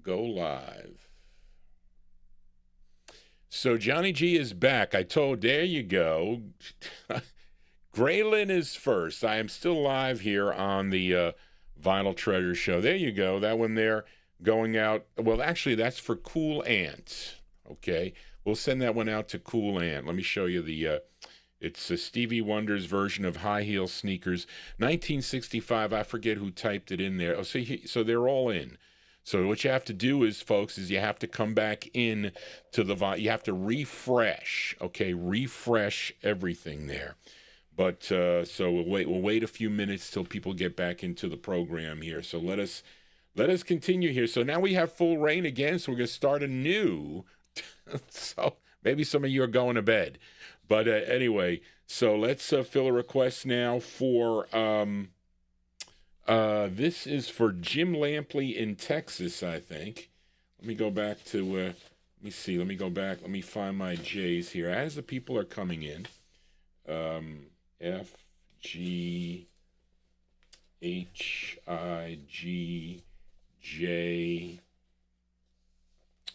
go live. So Johnny G is back. There you go. Graylin is first. I am still live here on the Vinyltreasure show. There you go. That one there going out. Well, actually, that's for Cool Ant. Okay. We'll send that one out to Cool Ant. Let me show you the, it's Stevie Wonder's version of High Heel Sneakers. 1965, I forget who typed it in there. Oh, so they're all in. So what you have to do is, folks, is you have to come back in to you have to refresh, okay? Refresh everything there. But, so we'll wait a few minutes till people get back into the program here. So let us continue here. So now we have full reign again, so we're going to start anew. So maybe some of you are going to bed. But anyway, so let's fill a request now for, this is for Jim Lampley in Texas, I think. Let me go back to, let me see, let me go back. Let me find my J's here. As the people are coming in, F, G, H, I, G, J.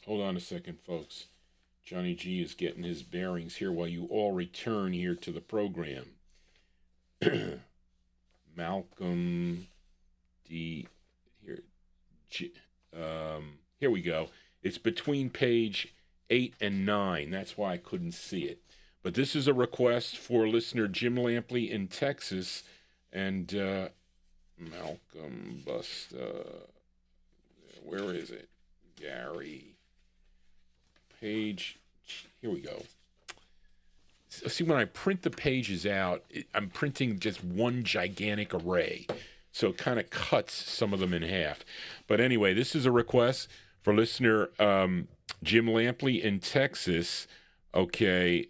Hold on a second, folks. Johnny G is getting his bearings here while you all return here to the program. Malcolm D. Here. Here we go. It's between page 8 and 9. That's why I couldn't see it. But this is a request for listener Jim Lampley in Texas. And Malcolm Busta. Where is it? Gary. Page, here we go. See, when I print the pages out, I'm printing just one gigantic array. So it kind of cuts some of them in half. But anyway, this is a request for listener Jim Lampley in Texas. Okay.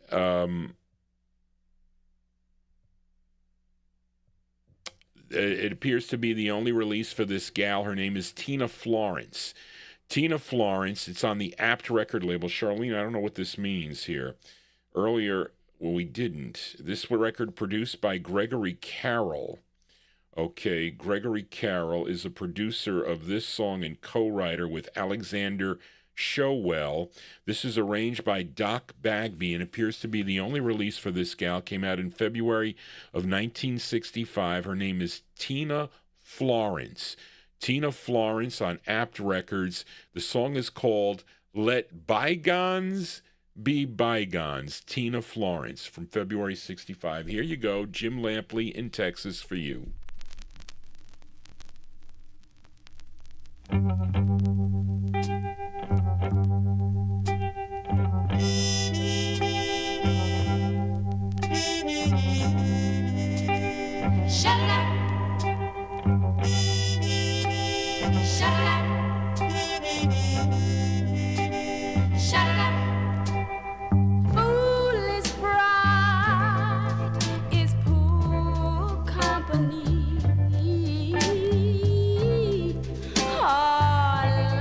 It appears to be the only release for this gal. Her name is Tina Florence. Tina Florence, it's on the Apt record label. Charlene, I don't know what this means here. Earlier, well, we didn't. This record produced by Gregory Carroll. Okay, Gregory Carroll is a producer of this song and co-writer with Alexander Showell. This is arranged by Doc Bagby and appears to be the only release for this gal. Came out in February of 1965. Her name is Tina Florence. Tina Florence on Apt Records. The song is called Let Bygones Be Bygones. Tina Florence from February 65. Here you go, Jim Lampley in Texas for you. Company. Oh,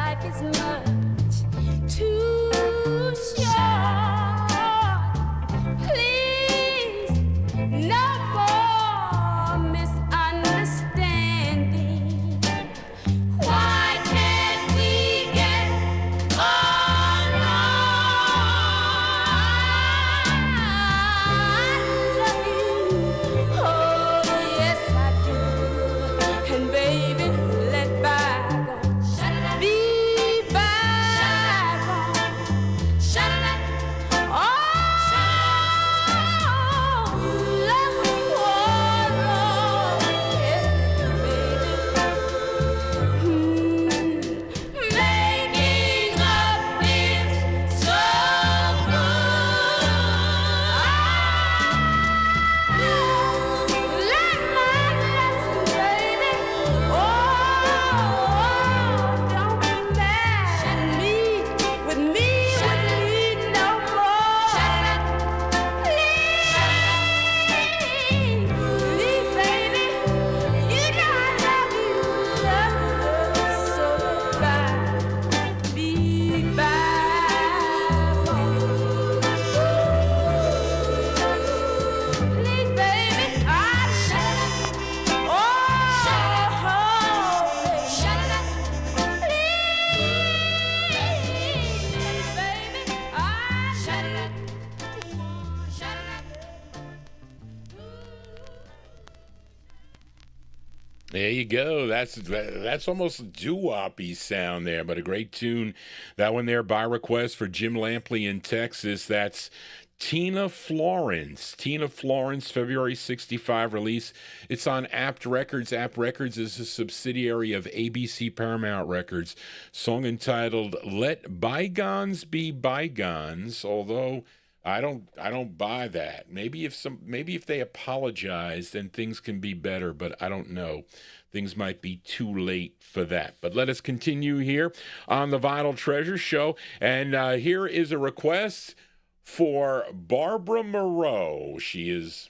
There you go. That's almost doo-wop-y sound there, but a great tune. That one there by request for Jim Lampley in Texas. That's Tina Florence. Tina Florence, February 65 release. It's on Apt Records. Apt Records is a subsidiary of ABC Paramount Records. Song entitled Let Bygones Be Bygones, although I don't buy that. Maybe if they apologize, then things can be better, but I don't know. Things might be too late for that. But let us continue here on the Vinyltreasure Show. And here is a request for Barbara Moreau. She is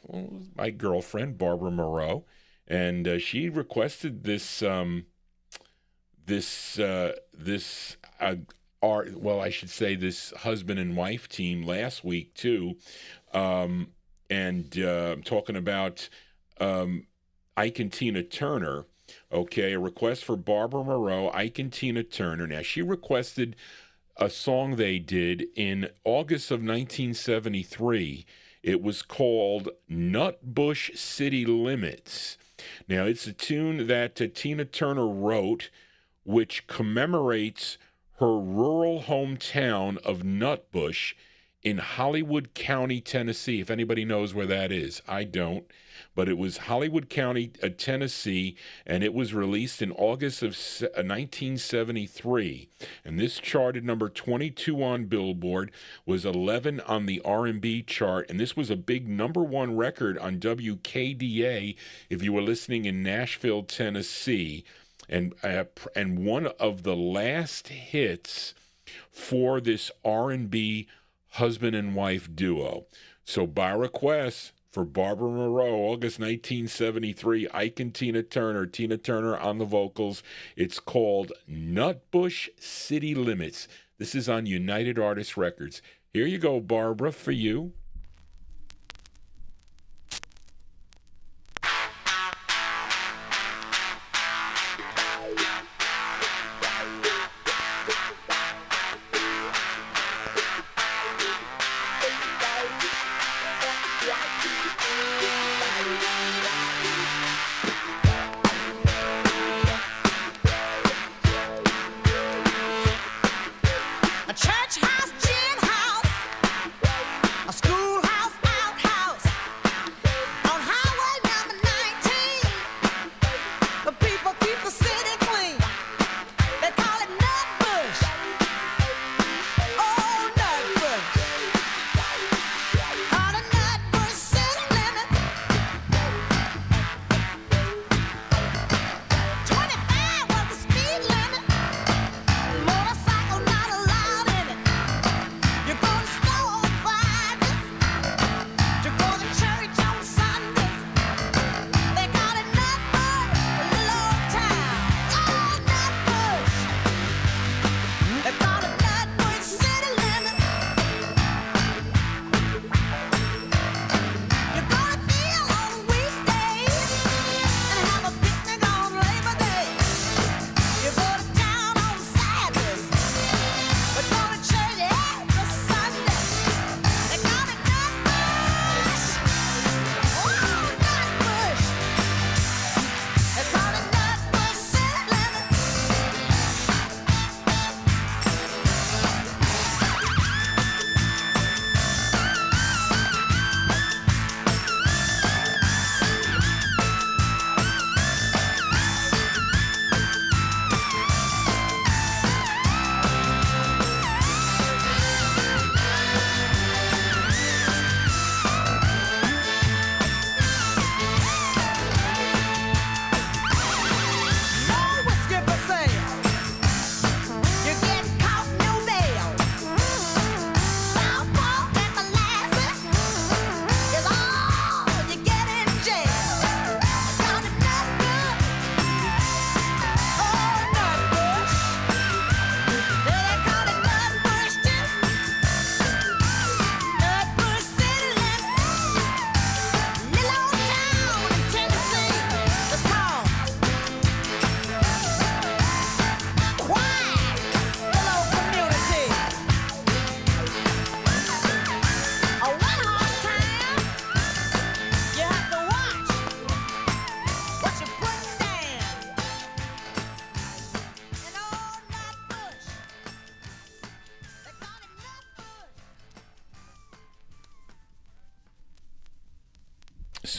my girlfriend, Barbara Moreau, and she requested this this husband and wife team last week too, I'm talking about Ike and Tina Turner. Okay, a request for Barbara Moreau, Ike and Tina Turner. Now she requested a song they did in August of 1973. It was called Nutbush City Limits. Now, it's a tune that Tina Turner wrote, which commemorates her rural hometown of Nutbush in Hollywood County, Tennessee. If anybody knows where that is, I don't. But it was Hollywood County, Tennessee, and it was released in August of 1973. And this charted number 22 on Billboard, was 11 on the R&B chart, and this was a big number one record on WKDA if you were listening in Nashville, Tennessee. And one of the last hits for this R&B husband and wife duo. So by request for Barbara Moreau, August 1973, Ike and Tina Turner on the vocals. It's called Nutbush City Limits. This is on United Artists Records. Here you go, Barbara, for you. A church house, gin house, a schoolhouse, outhouse, on highway number 19. The people keep the city clean. They call it Nutbush. Oh, Nutbush. On a Nutbush city limit. 25 was the speed limit. Motorcycle not allowed in it.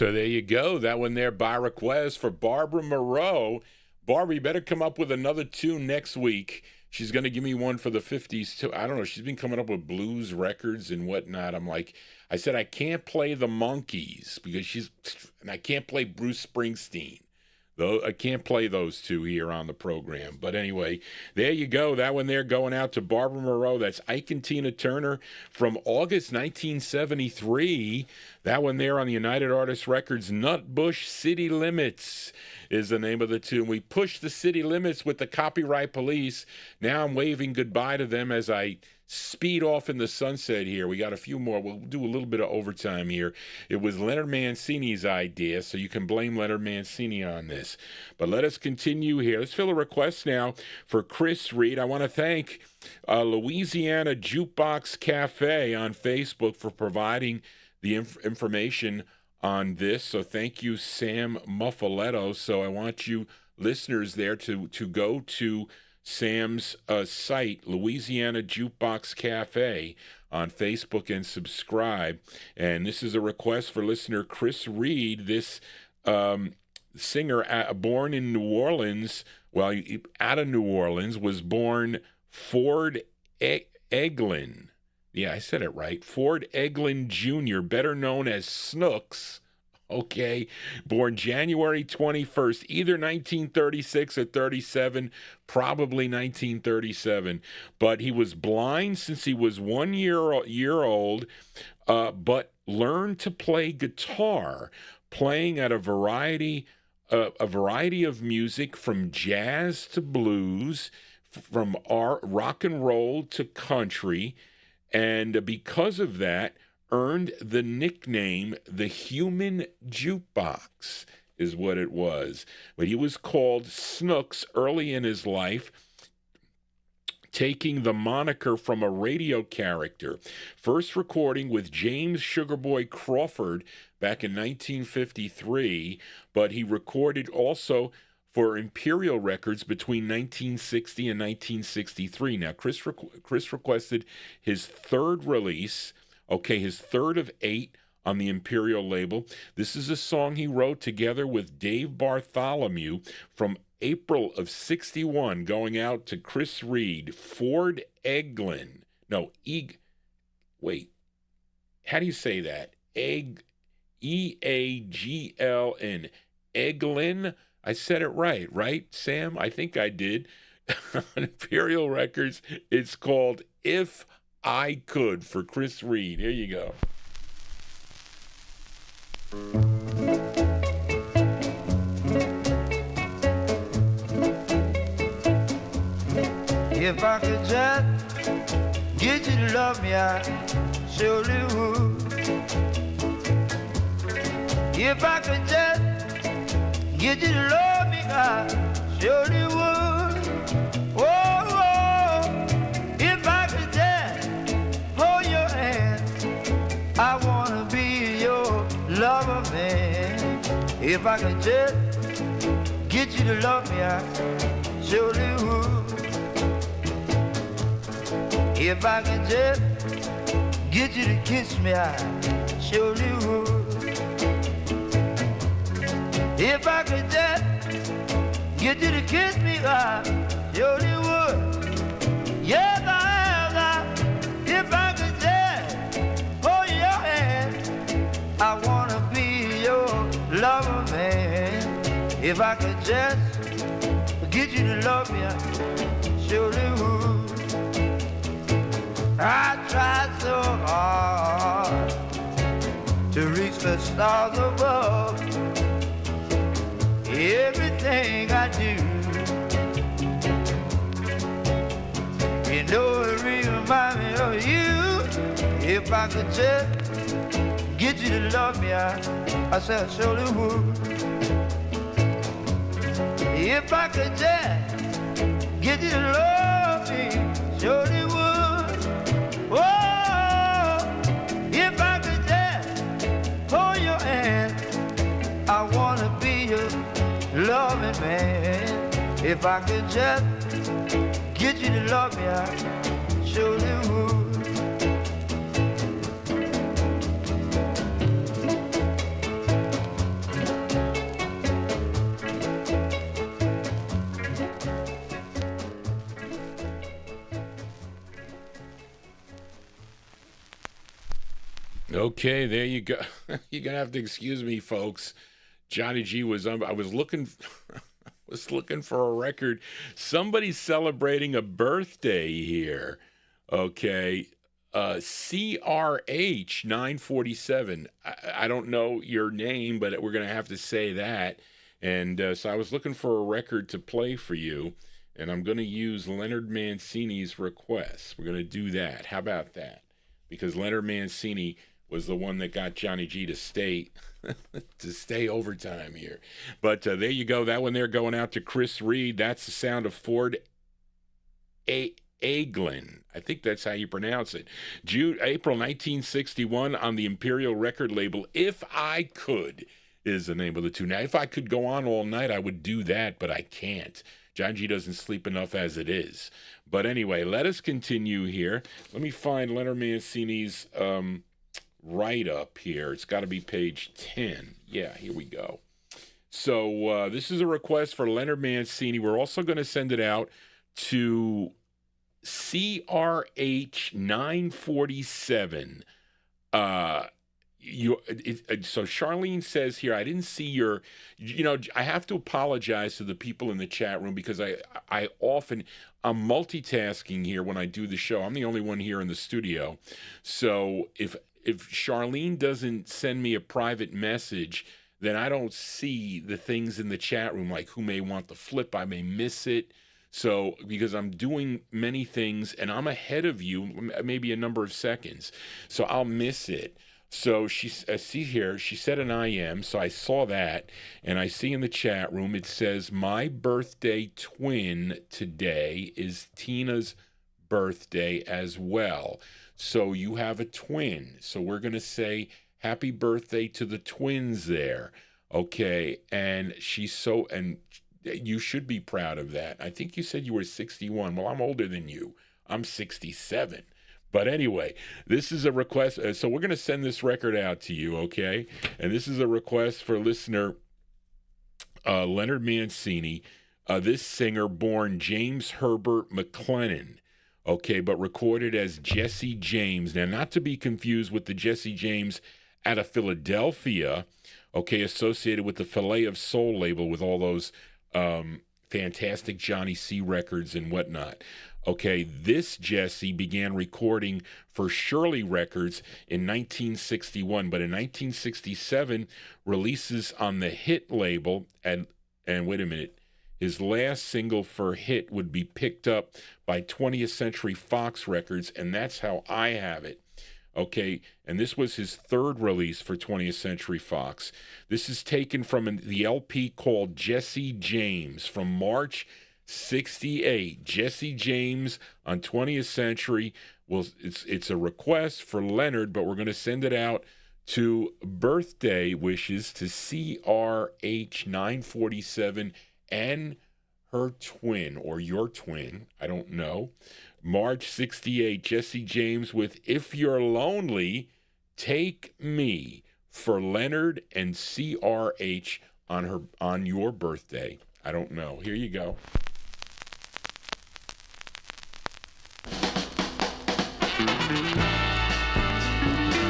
So there you go. That one there by request for Barbara Moreau. Barbara, you better come up with another tune next week. She's going to give me one for the 50s, too. I don't know. She's been coming up with blues records and whatnot. I said, I can't play the Monkees because and I can't play Bruce Springsteen. Though I can't play those two here on the program. But anyway, there you go. That one there going out to Barbara Moreau. That's Ike and Tina Turner from August 1973. That one there on the United Artists Records, Nutbush City Limits is the name of the tune. We pushed the city limits with the copyright police. Now I'm waving goodbye to them as I speed off in the sunset here. We got a few more. We'll do a little bit of overtime here. It was Leonard Mancini's idea, so you can blame Leonard Mancini on this. But let us continue here. Let's fill a request now for Chris Reed. I want to thank Louisiana Jukebox Cafe on Facebook for providing the information on this. So thank you, Sam Muffaletto. So I want you listeners there to go to Sam's site, Louisiana Jukebox Cafe, on Facebook and subscribe. And this is a request for listener Chris Reed, this singer born in New Orleans, out of New Orleans, was born Ford Eglin. Yeah, I said it right. Ford Eglin Jr., better known as Snooks. Okay, born January 21st, either 1936 or 37, probably 1937. But he was blind since he was 1 year old, but learned to play guitar, playing at a variety of music from jazz to blues, from rock and roll to country, and because of that, earned the nickname the Human Jukebox, is what it was. But he was called Snooks early in his life, taking the moniker from a radio character. First recording with James Sugarboy Crawford back in 1953, but he recorded also for Imperial Records between 1960 and 1963. Now, Chris requested his third release, his third of 8 on the Imperial label. This is a song he wrote together with Dave Bartholomew from April of 61, going out to Chris Reed, Ford Eglin. No, how do you say that? E-A-G-L-N. Eglin? I said it right, Sam? I think I did. On Imperial Records, it's called If I Could, for Chris Reed. Here you go. If I could just get you to love me, I surely would. If I could just get you to love me, I surely would. Oh, if I could just hold your hand, I wanna be your lover, man. If I could just get you to love me, I surely would. If I could just get you to kiss me, I surely would. If I could just get you to kiss me, I surely would. Yes, if I could just hold your hand, I wanna be your lover, man. If I could just get you to love me, I surely would. I tried so hard to reach the stars above. Everything I do, you know it reminds me of you. If I could just get you to love me, I said I surely would. If I could just get you to love me, surely would. Oh, if I could just hold your hand, I wanna be your loving man. If I could just get you to love me, I surely would. Okay, there you go. You're gonna have to excuse me, folks. Johnny G was on. I was looking. Was looking for a record. Somebody's celebrating a birthday here. Okay. CRH 947. I don't know your name, but we're going to have to say that. And so I was looking for a record to play for you, and I'm going to use Leonard Mancini's request. We're going to do that. How about that? Because Leonard Mancini was the one that got Johnny G to stay overtime here. But there you go. That one there going out to Chris Reed. That's the sound of Ford Aglin. I think that's how you pronounce it. April 1961 on the Imperial record label. If I Could is the name of the tune. Now, if I could go on all night, I would do that, but I can't. John G doesn't sleep enough as it is. But anyway, let us continue here. Let me find Leonard Mancini's write-up here. It's got to be page 10. Yeah, here we go. So this is a request for Leonard Mancini. We're also going to send it out to CRH 947. So Charlene says here, I didn't see your, I have to apologize to the people in the chat room because I'm multitasking here when I do the show. I'm the only one here in the studio. So if Charlene doesn't send me a private message, then I don't see the things in the chat room, like who may want the flip. I may miss it. So because I'm doing many things and I'm ahead of you, maybe a number of seconds, so I'll miss it. So see here, she said an IM, so I saw that, and I see in the chat room it says, my birthday twin today is Tina's birthday as well. So you have a twin. So we're going to say happy birthday to the twins there. Okay. And and you should be proud of that. I think you said you were 61. Well, I'm older than you. I'm 67. But anyway, this is a request. So we're going to send this record out to you. Okay. And this is a request for listener Leonard Mancini. This singer born James Herbert McLennan. Okay, but recorded as Jesse James. Now, not to be confused with the Jesse James out of Philadelphia, okay, associated with the Filet of Soul label with all those fantastic Johnny C records and whatnot. Okay, this Jesse began recording for Shirley Records in 1961, but in 1967 releases on the Hit label, and wait a minute, his last single for Hit would be picked up by 20th Century Fox Records, and that's how I have it. Okay, and this was his third release for 20th Century Fox. This is taken from the LP called Jesse James from March 68. Jesse James on 20th Century. Well, it's a request for Leonard, but we're going to send it out to birthday wishes to CRH 947 and her twin, or your twin, I don't know. March 68, Jesse James with If You're Lonely, Take Me, for Leonard and CRH on your birthday. I don't know. Here you go.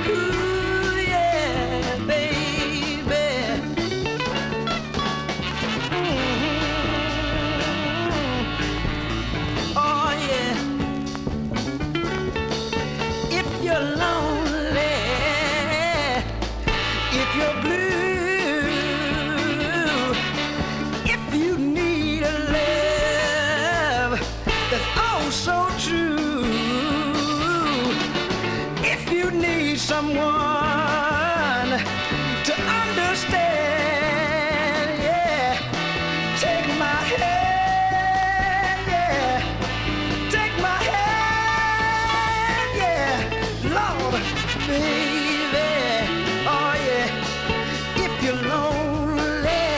Ooh, yeah, baby. Oh, yeah. If you're lonely, if you're blue, if you need a love that's oh so true, if you need someone to understand, yeah, take my hand, yeah, take my hand, yeah, Lord, baby, oh yeah, if you're lonely,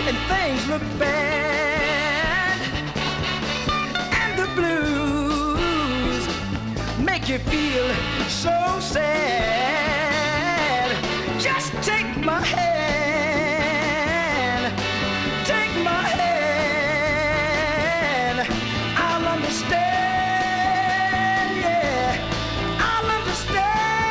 and things look bad, and the blues make you feel so sad, just take my hand, take my hand, I'll understand, yeah, I'll understand.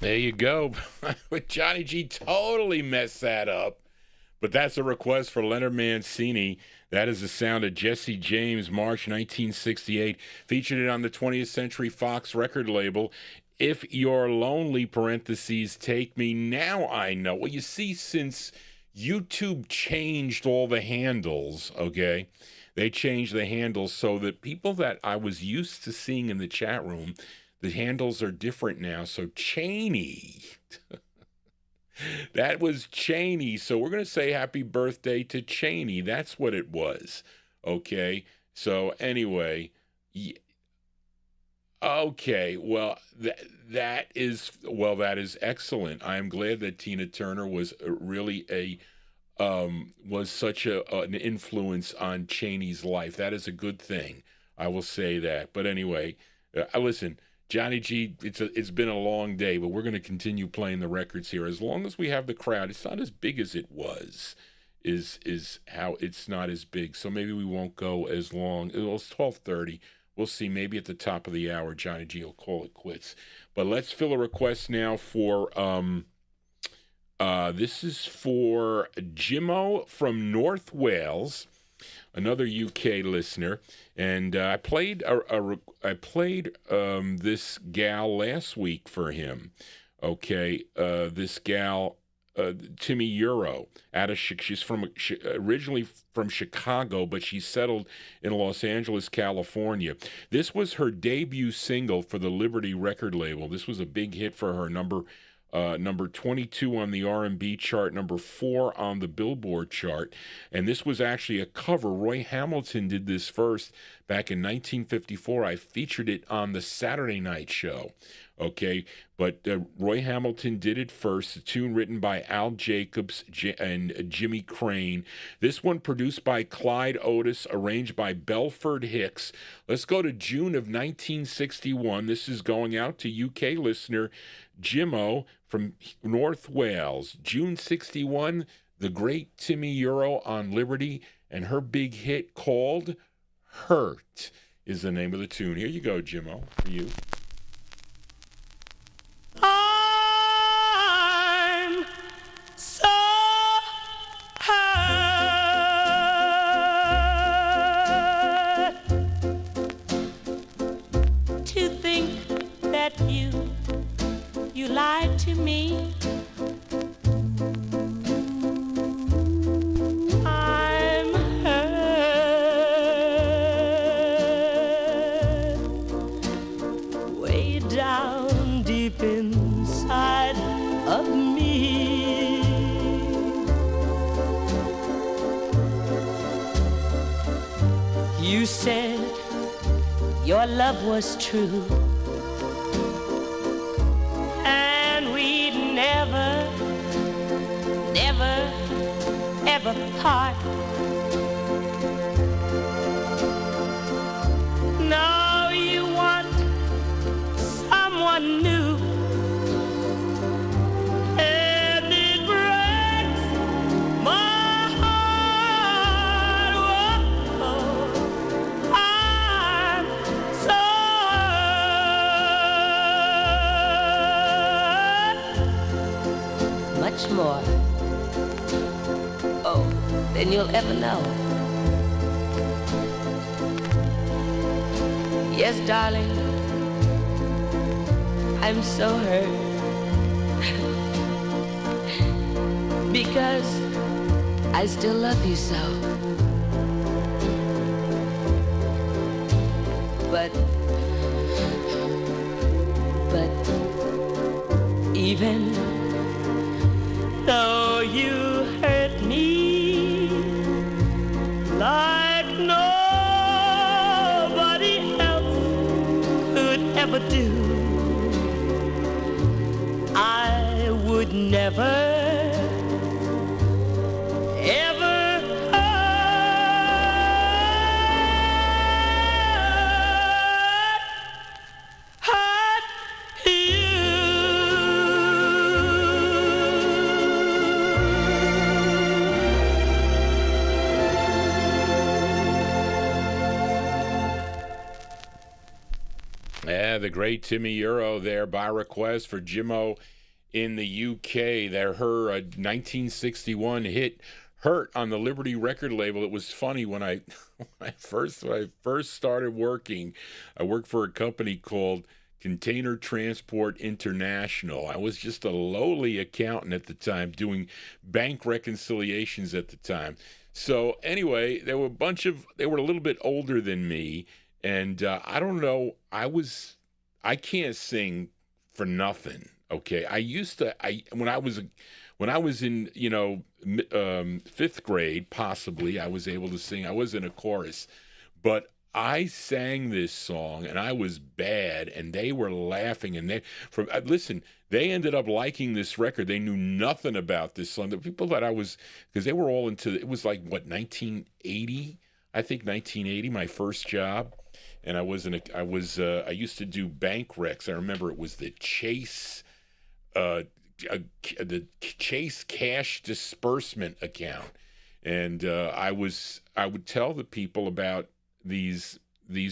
There you go. Johnny G totally messed that up. But that's a request for Leonard Mancini. That is the sound of Jesse James, March 1968. Featured it on the 20th Century Fox record label. If You're Lonely, parentheses, Take Me. Now I know. Well, you see, since YouTube changed all the handles, okay? They changed the handles so that people that I was used to seeing in the chat room, the handles are different now. So Cheney, that was Cheney. So we're going to say happy birthday to Cheney. That's what it was. Okay. So anyway, okay. Well, that is excellent. I am glad that Tina Turner was really was such an influence on Cheney's life. That is a good thing. I will say that. But anyway, listen. Johnny G, it's been a long day, but we're going to continue playing the records here. As long as we have the crowd, it's not as big as it was, is how it's not as big. So maybe we won't go as long. It's 12:30. We'll see. Maybe at the top of the hour, Johnny G will call it quits. But let's fill a request now for, this is for Jimmo from North Wales, another UK listener, and I played this gal last week for him. Okay, this gal, Timmy Euro, she's originally from Chicago, but she settled in Los Angeles, California. This was her debut single for the Liberty record label. This was a big hit for her, number 22 on the R&B chart, number 4 on the Billboard chart. And this was actually a cover. Roy Hamilton did this first back in 1954. I featured it on the Saturday night show. Okay, but Roy Hamilton did it first. The tune written by Al Jacobs and Jimmy Crane. This one produced by Clyde Otis, arranged by Belford Hicks. Let's go to June of 1961. This is going out to UK listener Jimmo from North Wales. June 61, the great Timmy Euro on Liberty, and her big hit called Hurt is the name of the tune. Here you go, Jimmo, for you. I'm so hurt to think that you lied to me. I'm hurt way down deep inside of me. You said your love was true, and we'd never, never, ever part. Now you want someone new, and it breaks my heart. Whoa, I'm so hurt. Much more, oh, than you'll ever know. Yes, darling, I'm so hurt because I still love you so. But even though you hurt me like nobody else could ever do, I would never, ever hurt you. Yeah, the great Timmy Euro there by request for Jimmo in the UK. They're her 1961 hit "Hurt" on the Liberty record label. It was funny when I first started working. I worked for a company called Container Transport International. I was just a lowly accountant at the time, doing bank reconciliations at the time. So anyway, they were a little bit older than me, and I don't know. I can't sing for nothing. Okay, when I was in fifth grade, possibly I was able to sing. I was in a chorus, but I sang this song and I was bad, and they were laughing. And they ended up liking this record. They knew nothing about this song. The people that because they were all into it. Was like what, 1980? I think 1980, my first job, and I used to do bank recs. I remember it was the Chase. The Chase cash disbursement account, and I would tell the people about these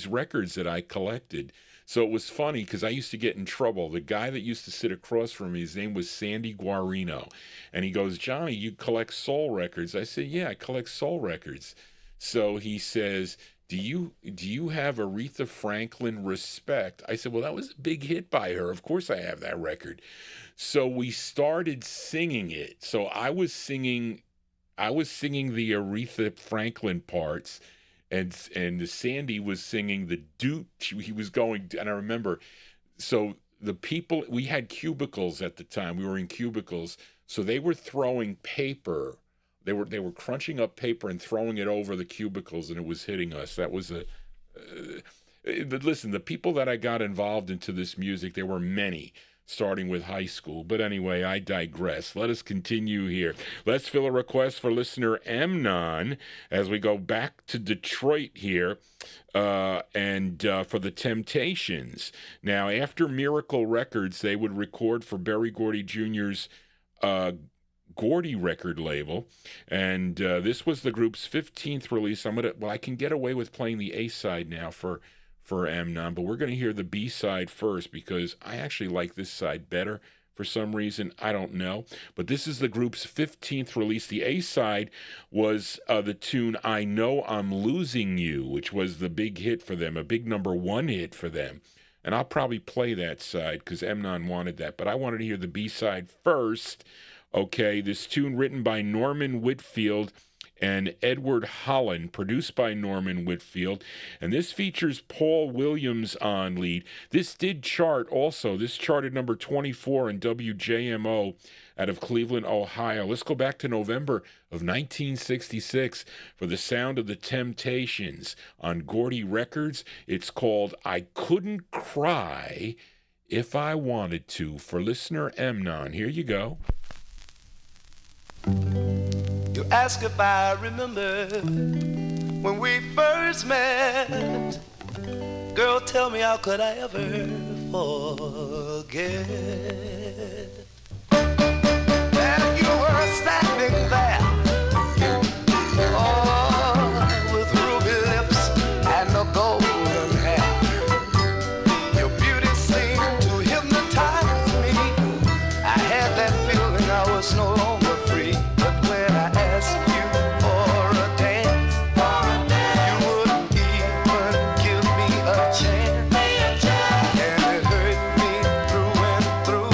records that I collected. So it was funny because I used to get in trouble. The guy that used to sit across from me, his name was Sandy Guarino, and he goes, "Johnny, you collect soul records?" I said, "Yeah, I collect soul records." So he says, Do you have Aretha Franklin Respect? I said, well, that was a big hit by her. Of course I have that record. So we started singing it. So I was singing the Aretha Franklin parts, and Sandy was singing the doot. He was going, and I remember, so the people, we had cubicles at the time. We were in cubicles. So they were throwing paper. They were crunching up paper and throwing it over the cubicles, and it was hitting us. That was listen, the people that I got involved into this music, there were many, starting with high school. But anyway, I digress. Let us continue here. Let's fill a request for listener Amnon as we go back to Detroit here, and for the Temptations. Now, after Miracle Records, they would record for Berry Gordy Jr.'s Gordy record label, and this was the group's 15th release. I can get away with playing the A side now for Amnon, but we're going to hear the B side first because I actually like this side better for some reason. I don't know, but this is the group's 15th release. The A side was the tune "I Know I'm Losing You," which was the big hit for them, a big #1 hit for them. And I'll probably play that side because Amnon wanted that, but I wanted to hear the B side first. Okay, this tune written by Norman Whitfield and Edward Holland, produced by Norman Whitfield, and this features Paul Williams on lead. This did chart also. This charted number 24 in WJMO out of Cleveland, Ohio. Let's go back to November of 1966 for the sound of the Temptations on Gordy Records. It's called "I Couldn't Cry If I Wanted To" for listener Amnon. Here you go. You ask if I remember when we first met. Girl, tell me, how could I ever forget that you were standing there, oh, with ruby lips and a golden hair. Your beauty seemed to hypnotize me. I had that feeling I was no longer free. But when I asked you for a dance, you wouldn't even give me a chance. And it hurt me through and through.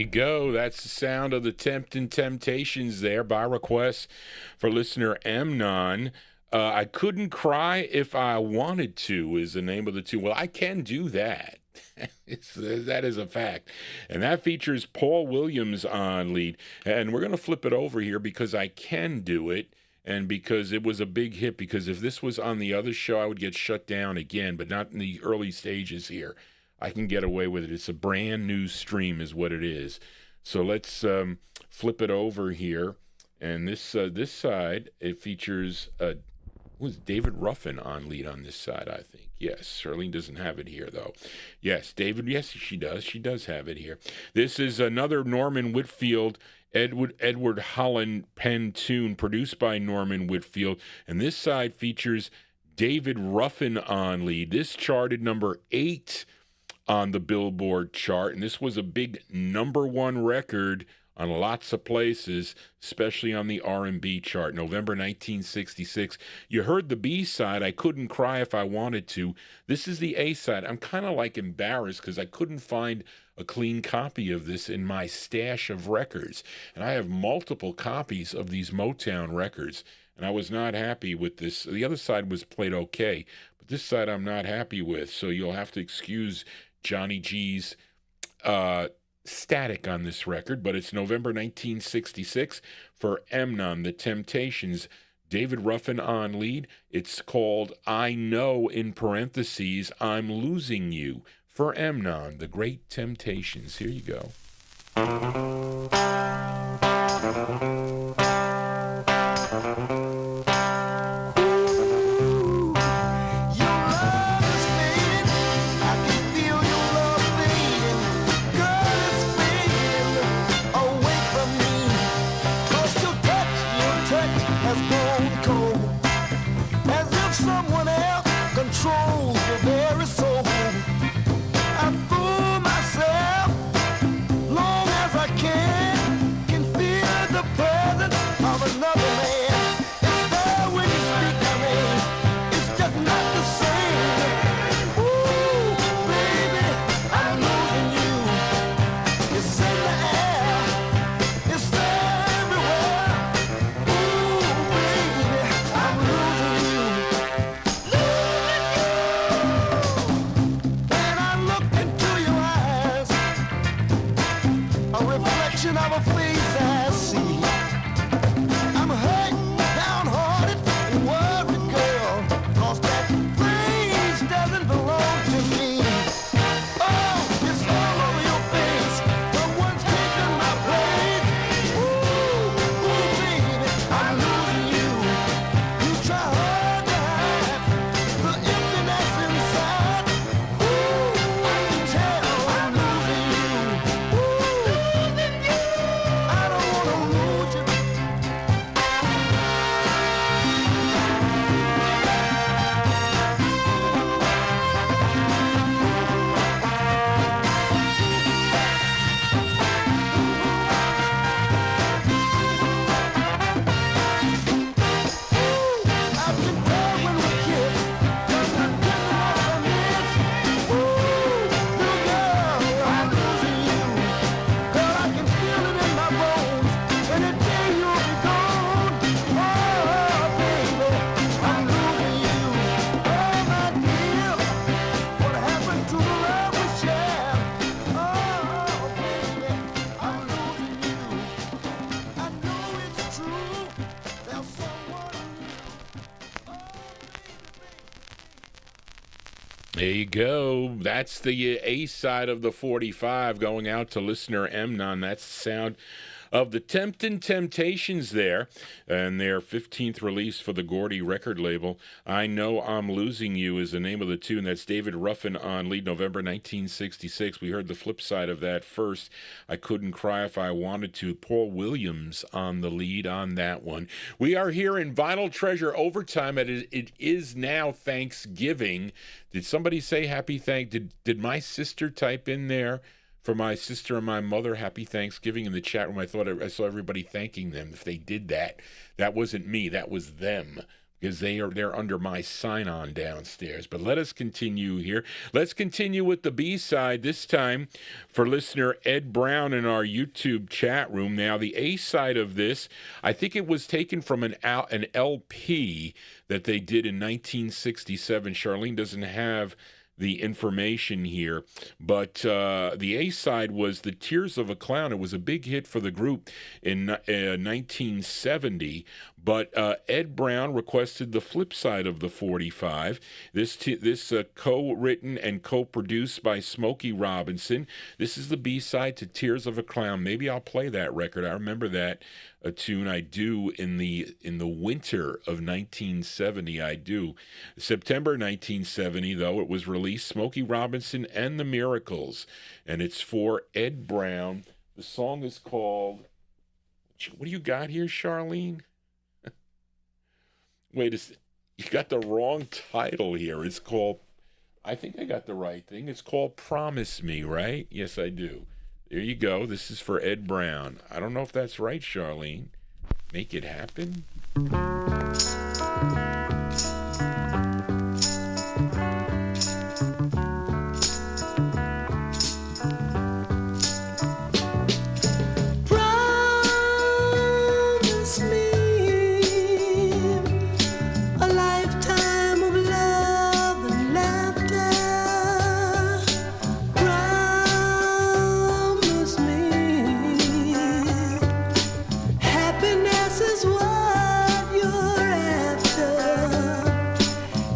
go. That's the sound of the Temptin' Temptations there by request for listener Amnon. I Couldn't Cry If I Wanted To is the name of the tune. Well, I can do that. That is a fact. And that features Paul Williams on lead. And we're going to flip it over here because I can do it and because it was a big hit. Because if this was on the other show, I would get shut down again, but not in the early stages here. I can get away with it. It's a brand new stream is what it is. So let's flip it over here. And this side, it features was David Ruffin on lead on this side, I think. Yes, Charlene doesn't have it here, though. Yes, David, yes, she does. She does have it here. This is another Norman Whitfield, Edward Holland pen tune produced by Norman Whitfield. And this side features David Ruffin on lead. This charted number 8 on the Billboard chart, and this was a big #1 record on lots of places, especially on the R&B chart, November 1966. You heard the B side, I Couldn't Cry If I Wanted To. This is the A side. I'm kind of like embarrassed because I couldn't find a clean copy of this in my stash of records. And I have multiple copies of these MOTOWN records, and I was not happy with this. The other side was played okay, but this side I'm not happy with, so you'll have to excuse Johnny G's static on this record, but it's November 1966 for Amnon, The Temptations, David Ruffin on lead. It's called I Know, in parentheses, I'm Losing You, for Amnon, The Great Temptations. Here you go. There you go. That's the A side of the 45 going out to listener Amnon. That's the sound of the Temptin' Temptations there, and their 15th release for the Gordy record label. I Know I'm Losing You is the name of the tune. That's David Ruffin on lead, November 1966. We heard the flip side of that first. I Couldn't Cry If I Wanted To. Paul Williams on the lead on that one. We are here in Vinyltreasure Overtime. It is now Thanksgiving. Did somebody say happy Did my sister type in there? For my sister and my mother, happy Thanksgiving in the chat room. I thought I saw everybody thanking them. If they did that, that wasn't me. That was them. because they're under my sign-on downstairs. But let us continue here. Let's continue with the B-side, this time for listener Ed Brown in our YouTube chat room. Now, the A-side of this, I think it was taken from an LP that they did in 1967. Charlene doesn't have the information here, but the A-side was The Tears of a Clown. It was a big hit for the group in 1970, but Ed Brown requested the flip side of the 45. This co-written and co-produced by Smokey Robinson. This is the B-side to Tears of a Clown. Maybe I'll play that record. I remember that a tune. I do in the winter of 1970. I do. September 1970, though, it was released. Smokey Robinson and the Miracles, and it's for Ed Brown. The song is called. What do you got here, Charlene? Wait, you got the wrong title here. It's called. I think I got the right thing. It's called "Promise Me," right? Yes, I do. There you go. This is for Ed Brown. I don't know if that's right, Charlene. Make it happen. Promise me a lifetime of love and laughter. Promise me happiness is what you're after.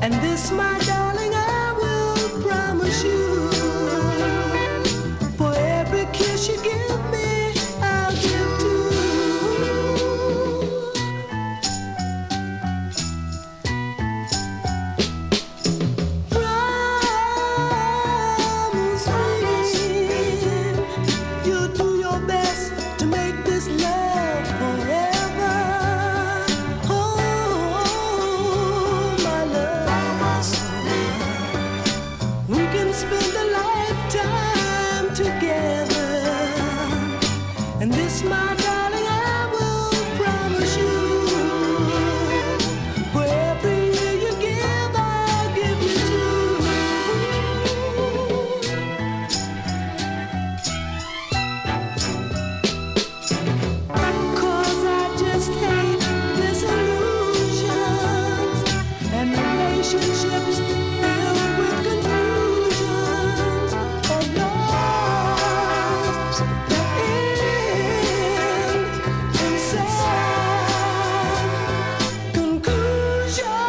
And this, my darling, I will promise you. For every kiss you give me, I'll give two. Promise me you'll do your best to make this love forever. Oh, my love, we can spend a lifetime together. And this, my darling, I will promise you. For every year you give, I'll give you two. 'Cause I just hate disillusions and relationships filled with confusions of loves that end in sad conclusion.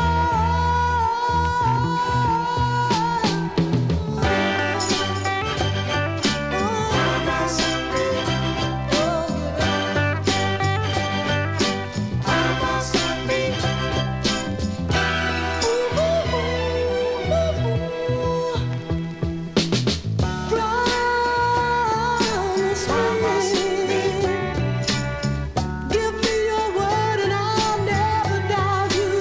Promise me, give me your word and I'll never doubt you.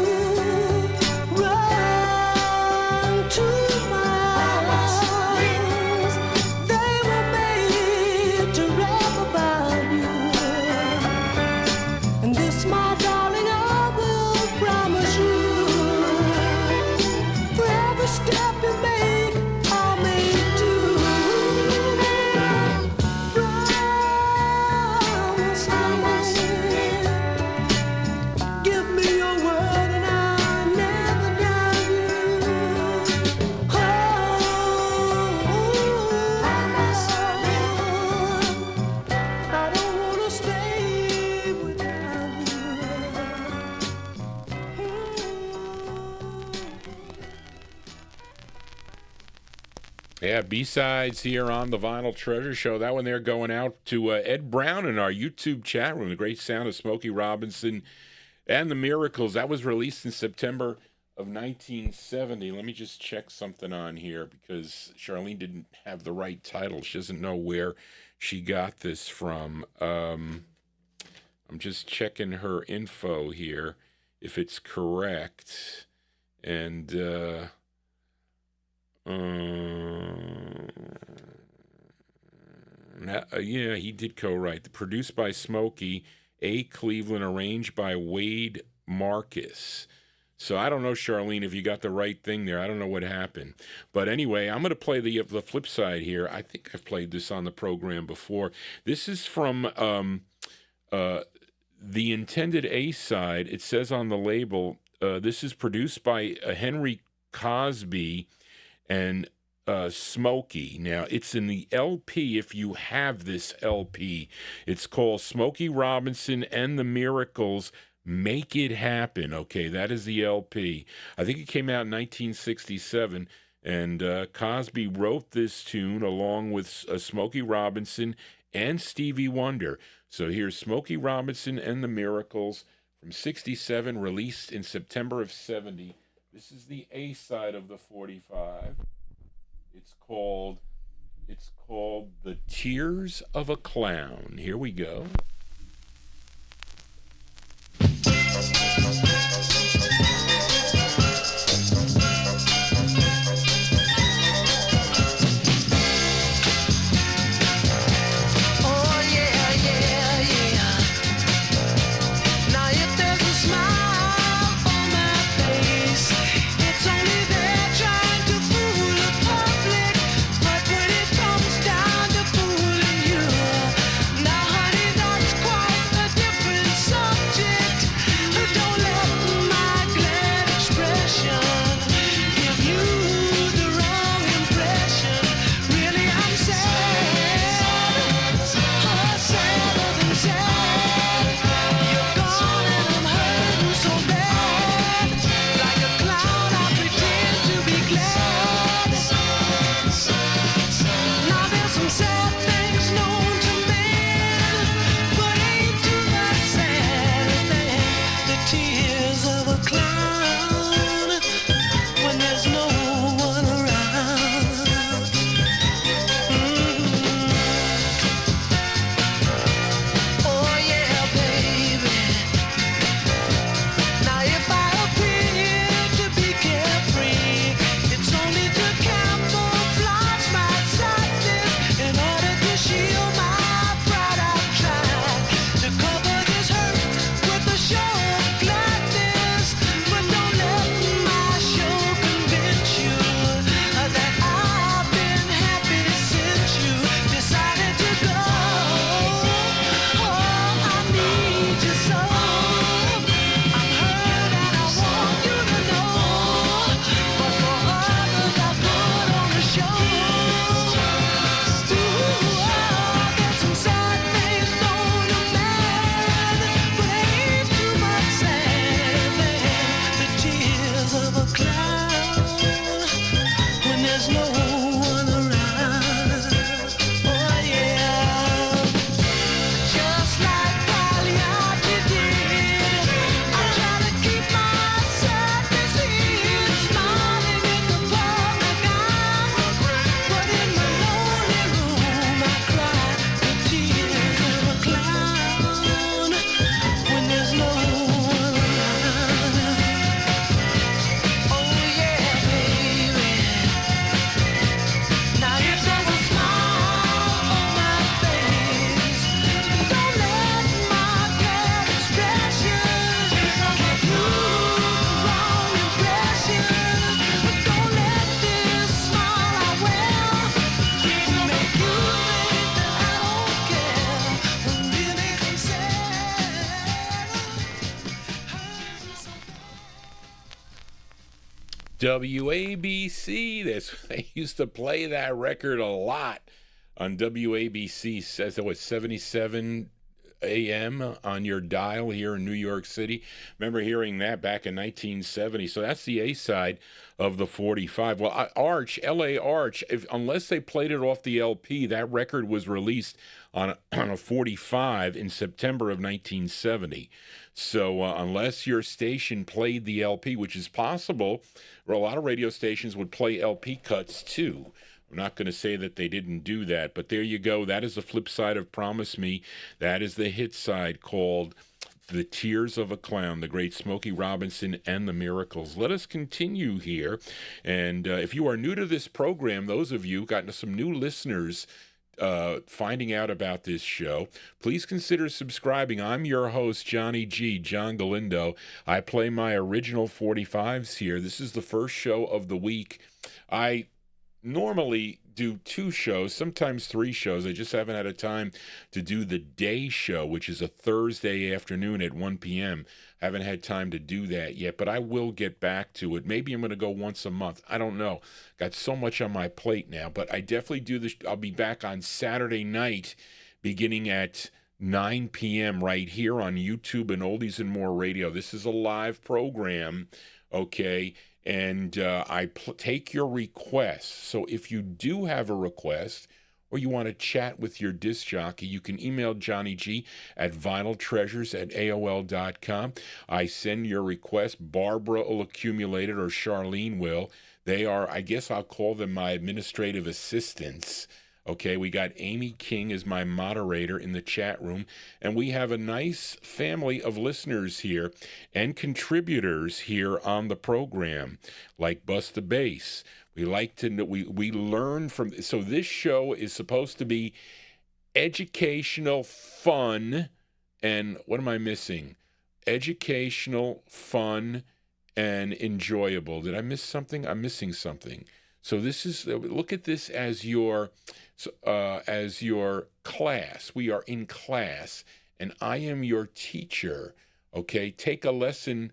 Run to my arms, they were made to wrap about you. And this, my darling, I will promise you. For every step you make, I'll make two. Promise me, give me your word and I'll never doubt you. Oh, I don't wanna stay without you. Yeah, B-sides here on the Vinyl Treasure Show. That one there going out to Ed Brown in our YouTube chat room. The great sound of Smokey Robinson and the Miracles. That was released in September of 1970. Let me just check something on here because Charlene didn't have the right title. She doesn't know where she got this from. I'm just checking her info here if it's correct. And yeah, he did co-write. Produced by Smokey A. Cleveland, arranged by Wade Marcus. So I don't know, Charlene, if you got the right thing there. I don't know what happened. But anyway, I'm going to play the flip side here. I think I've played this on the program before. This is from the intended A side. It says on the label, this is produced by Henry Cosby and Smokey. Now, it's in the LP if you have this LP. It's called Smokey Robinson and the Miracles, Make It Happen. Okay, that is the LP. I think it came out in 1967, and Cosby wrote this tune along with Smokey Robinson and Stevie Wonder. So here's Smokey Robinson and the Miracles from 67, released in September of 70. This is the A side of the 45. It's called The Tears of a Clown. Here we go. WABC. They used to play that record a lot on WABC. Says it was 77 AM on your dial here in New York City. Remember hearing that back in 1970. So that's the A side of the 45. Well, Arch, LA Arch, unless they played it off the LP, that record was released on a 45 in September of 1970. So unless your station played the LP, which is possible, or a lot of radio stations would play LP cuts too. I'm not going to say that they didn't do that, but there you go. That is the flip side of Promise Me. That is the hit side called The Tears of a Clown, the great Smokey Robinson and the Miracles. Let us continue here. And if you are new to this program, those of you got some new listeners finding out about this show, please consider subscribing. I'm your host, Johnny G, John Galindo. I play my original 45s here. This is the first show of the week. I normally do 2 shows, sometimes 3 shows. I just haven't had a time to do the day show, which is a Thursday afternoon at 1 p.m. Haven't had time to do that yet, but I will get back to it. Maybe I'm going to go once a month. I don't know. Got so much on my plate now, but I definitely do this. I'll be back on Saturday night beginning at 9 p.m. right here on YouTube and Oldies and More Radio. This is a live program, okay? And I take your requests. So if you do have a request or you want to chat with your disc jockey, you can email Johnny G at vinyltreasures@aol.com. I send your request. Barbara will accumulate it, or Charlene will. They are, I guess I'll call them my administrative assistants. Okay, we got Amy King as my moderator in the chat room, and we have a nice family of listeners here and contributors here on the program, like Bust the Bass. We like to know, we learn from, so this show is supposed to be educational, fun, and what am I missing? Educational, fun, and enjoyable. Did I miss something? I'm missing something. So this is, look at this as your class. We are in class, and I am your teacher, okay? Take a lesson.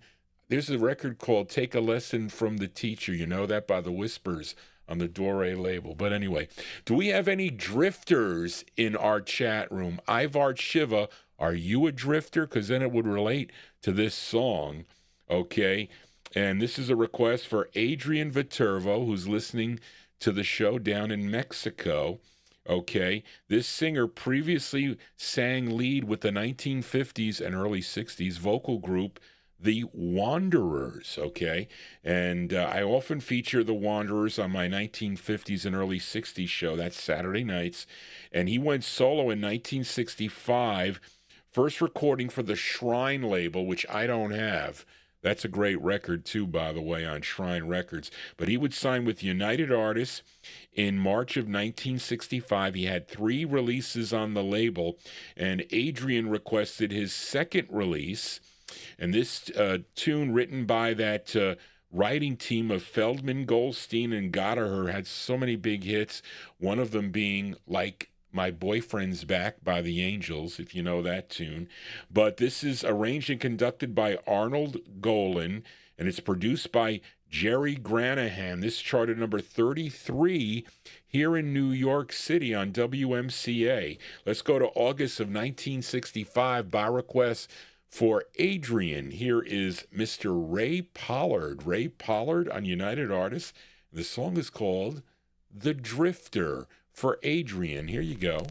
There's a record called Take a Lesson from the Teacher. You know that, by the Whispers on the Dore label. But anyway, do we have any drifters in our chat room? Ivar Shiva, are you a drifter? Because then it would relate to this song, okay? And this is a request for Adrian Viterbo, who's listening to the show down in Mexico. Okay, this singer previously sang lead with the 1950s and early 60s vocal group, The Wanderers, okay? And I often feature The Wanderers on my 1950s and early 60s show. That's Saturday nights. And he went solo in 1965, first recording for the Shrine label, which I don't have. That's a great record, too, by the way, on Shrine Records. But he would sign with United Artists in March of 1965. He had 3 releases on the label, and Adrian requested his second release. And this tune, written by that writing team of Feldman, Goldstein, and Gallagher, had so many big hits, one of them being Like My Boyfriend's Back by the Angels, if you know that tune. But this is arranged and conducted by Arnold Golan, and it's produced by Jerry Granahan. This charted number 33 here in New York City on WMCA. Let's go to August of 1965 by request for Adrian. Here is Mr. Ray Pollard. Ray Pollard on United Artists. The song is called The Drifter. For Adrian, here you go.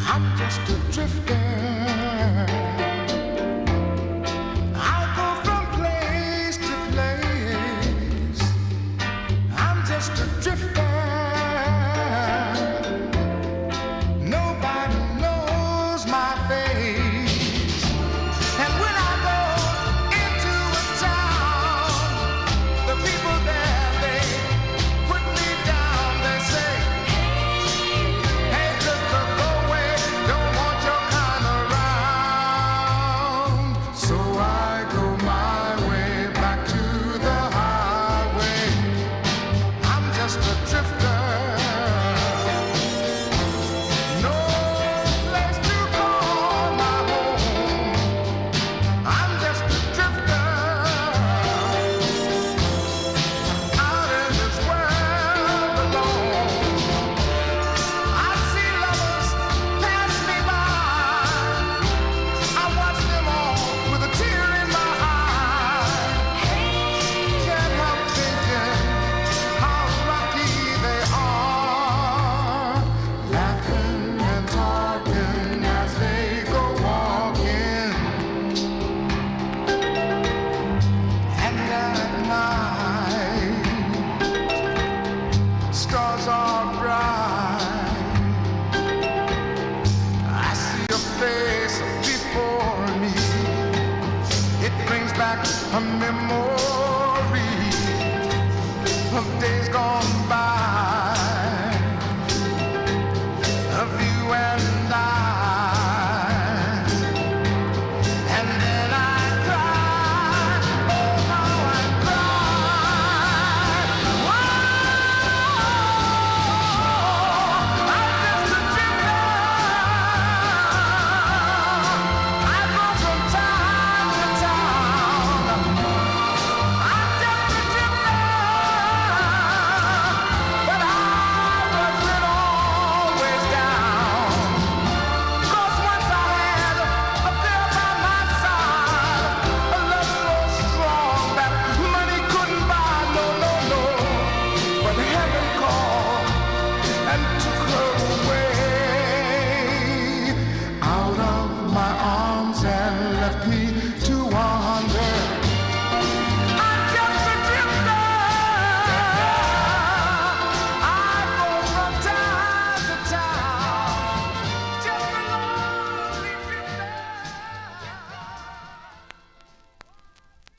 I'm just a drifter. I'll go from place to place. I'm just a drifter. Nobody knows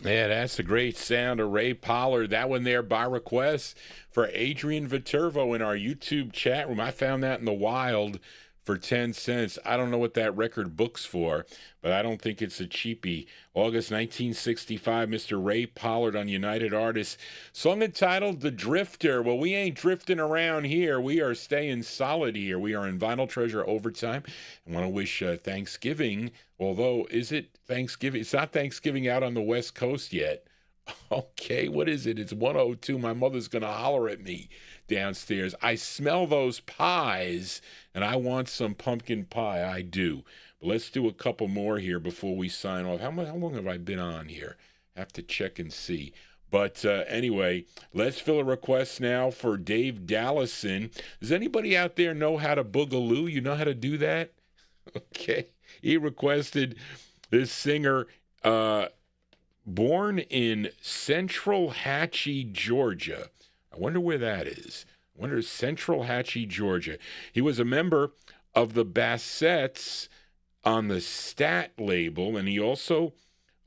Yeah, that's the great sound of Ray Pollard. That one there by request for Adrian Viterbo in our YouTube chat room. I found that in the wild for 10 cents. I don't know what that record book's for, but I don't think it's a cheapie. August 1965, Mr. Ray Pollard on United Artists. Song entitled The Drifter. Well, we ain't drifting around here. We are staying solid here. We are in Vinyltreasure Overtime. I want to wish Thanksgiving, although, is it Thanksgiving? It's not Thanksgiving out on the West Coast yet. Okay, what is it? It's 1:02. My mother's going to holler at me downstairs. I smell those pies, and I want some pumpkin pie. I do. But let's do a couple more here before we sign off. How long have I been on here? I have to check and see. But anyway, let's fill a request now for Dave Dallison. Does anybody out there know how to boogaloo? You know how to do that? Okay. He requested this singer, born in Central Hatchie, Georgia. I wonder where that is. I wonder, Central Hatchie, Georgia. He was a member of the Bassettes on the Stat label, and he also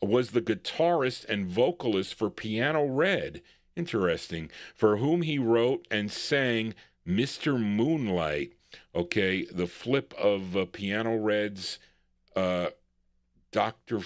was the guitarist and vocalist for Piano Red. Interesting. For whom he wrote and sang Mr. Moonlight. Okay, the flip of Piano Red's Dr.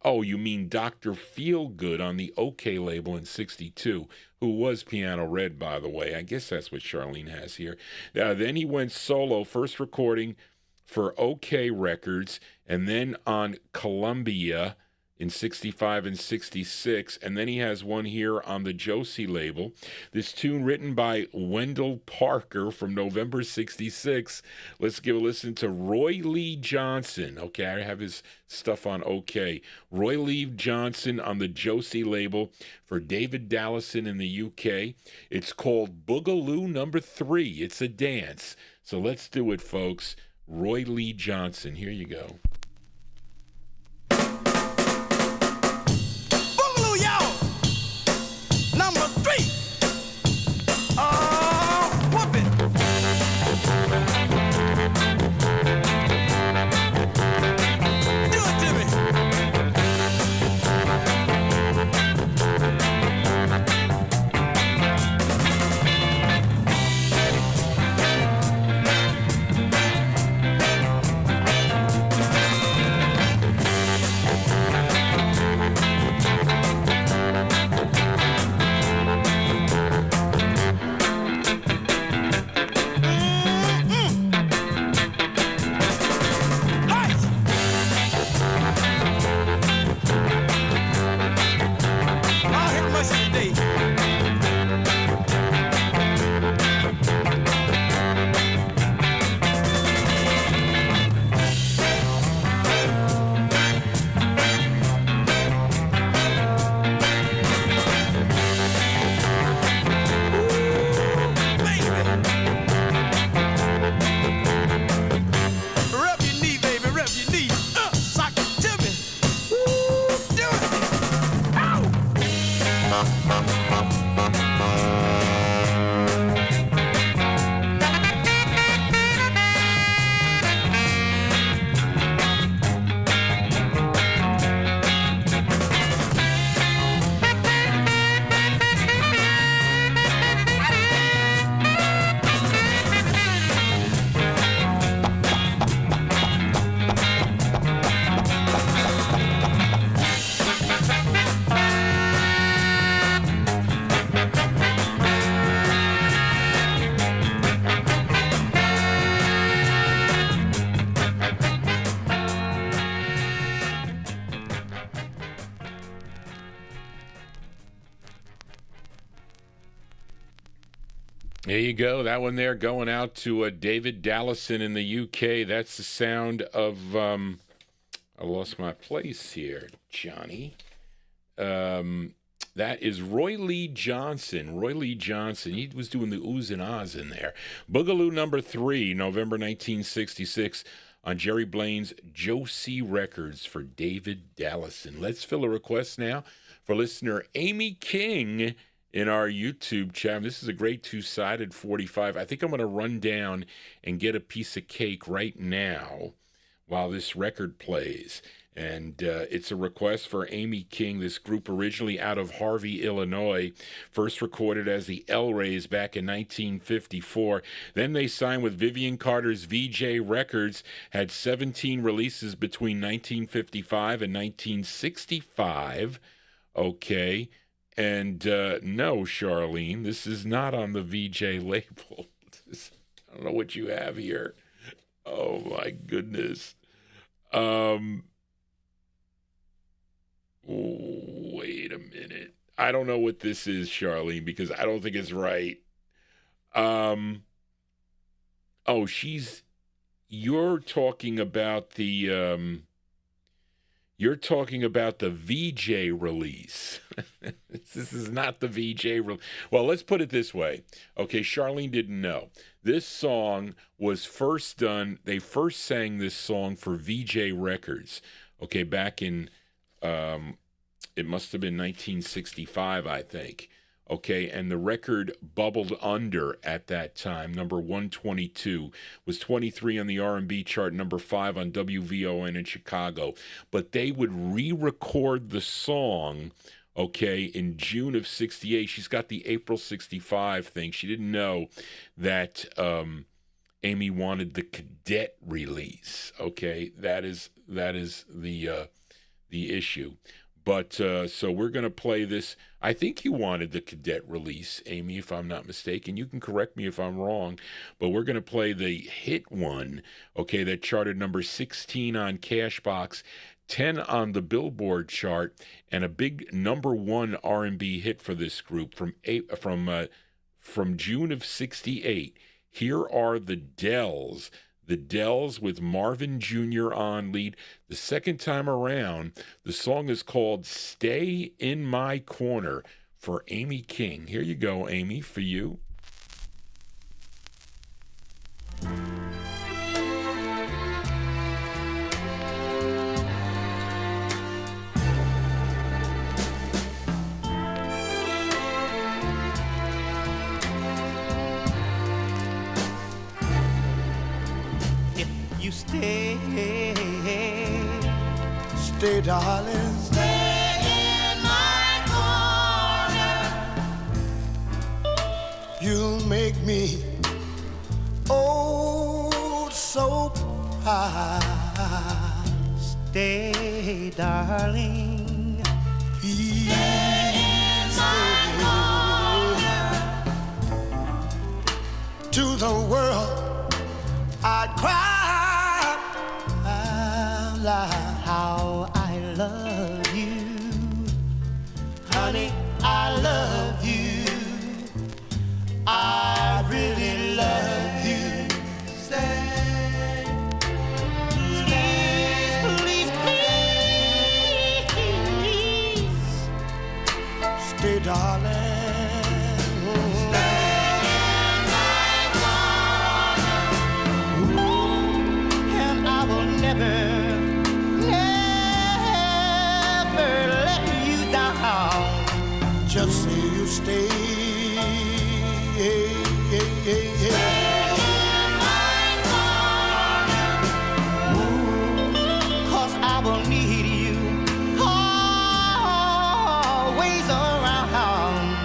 Oh, you mean Dr. Feelgood on the OK label in 62, who was Piano Red, by the way. I guess that's what Charlene has here. Then he went solo, first recording for OK Records, and then on Columbia in 65 and 66, and then he has one here on the Josie label. This tune written by Wendell Parker from November 66. Let's give a listen to Roy Lee Johnson. Okay, I have his stuff on OK. Roy Lee Johnson on the Josie label for David Dallison in the UK. It's called Boogaloo Number 3. It's a dance. So let's do it, folks. Roy Lee Johnson. Here you go. There you go. That one there going out to David Dallison in the UK. That's the sound of, I lost my place here, Johnny. That is Roy Lee Johnson. Roy Lee Johnson. He was doing the oohs and ahs in there. Boogaloo number 3, November 1966, on Jerry Blaine's Josie Records for David Dallison. Let's fill a request now for listener Amy King in our YouTube chat. This is a great two-sided 45. I think I'm going to run down and get a piece of cake right now while this record plays. And it's a request for Amy King, this group originally out of Harvey, Illinois, first recorded as the El Rays back in 1954. Then they signed with Vivian Carter's VJ Records, had 17 releases between 1955 and 1965. Okay. And no, Charlene, this is not on the VJ label. I don't know what you have here. Oh, my goodness. Wait a minute. I don't know what this is, Charlene, because I don't think it's right. You're talking about the VJ release. This is not the VJ release. Well, let's put it this way. Okay, Charlene didn't know. This song was first done, they first sang this song for VJ Records. Okay, back in, it must have been 1965, I think. Okay, and the record bubbled under at that time, number 122, was 23 on the R&B chart, number 5 on WVON in Chicago. But they would re-record the song, okay, in June of 68. She's got the April 65 thing. She didn't know that Amy wanted the cadet release, okay? That is the issue. But so we're going to play this. I think you wanted the cadet release, Amy, if I'm not mistaken. You can correct me if I'm wrong. But we're going to play the hit one, okay, that charted number 16 on Cashbox, 10 on the Billboard chart, and a big number 1 R&B hit for this group from June of 68. Here are the Dells. The Dells with Marvin Jr. on lead. The second time around, the song is called Stay in My Corner for Amy King. Here you go, Amy, for you. You stay, darling. Stay in my corner. You'll make me oh so proud. Stay, darling. Please stay in my corner. To the world I'd cry. How I love you, honey, I love you, I really love you. Stay, please, please, stay, darling. Stay in my corner, and I will never just say you stay, stay in my corner. 'Cause I will need you always around.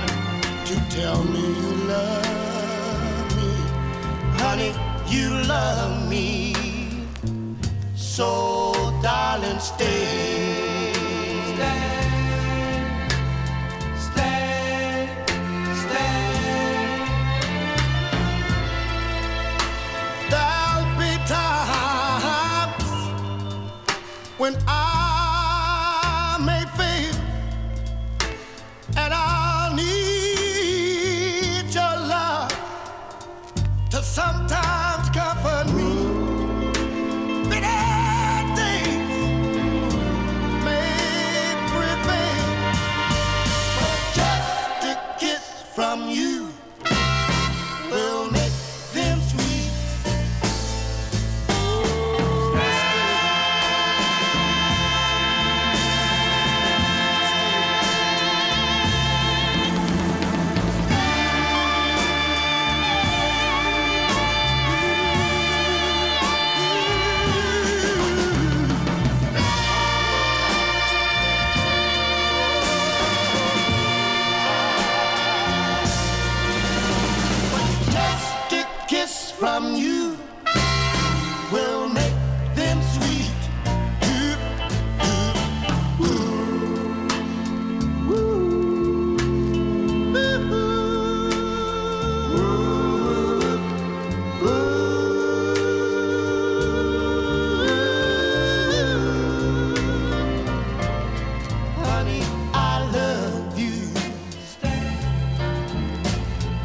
honey, I love you. Stay.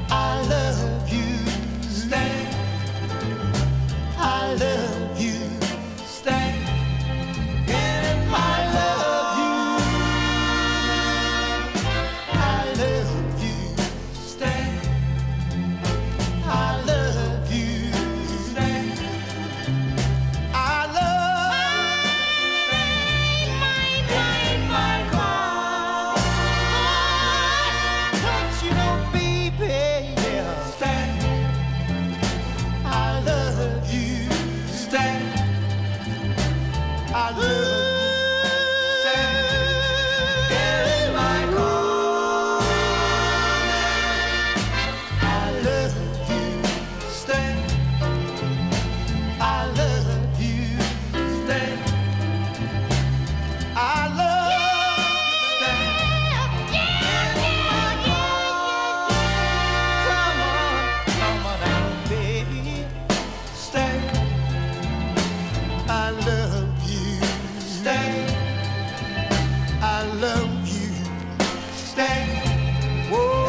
I love you. Stay. I love you. Stay. And I love you. I love you. Stay. I love you. Stay. I love my God. Don't you know, baby, yeah. Stay. I love you. Stay. I love you. Stay. In my God. I love you. Stay. I love you. Stay. I love you. Stay. In my God. Come on now, baby. Stay. I love you. Stay. I love you. Stay. Whoa.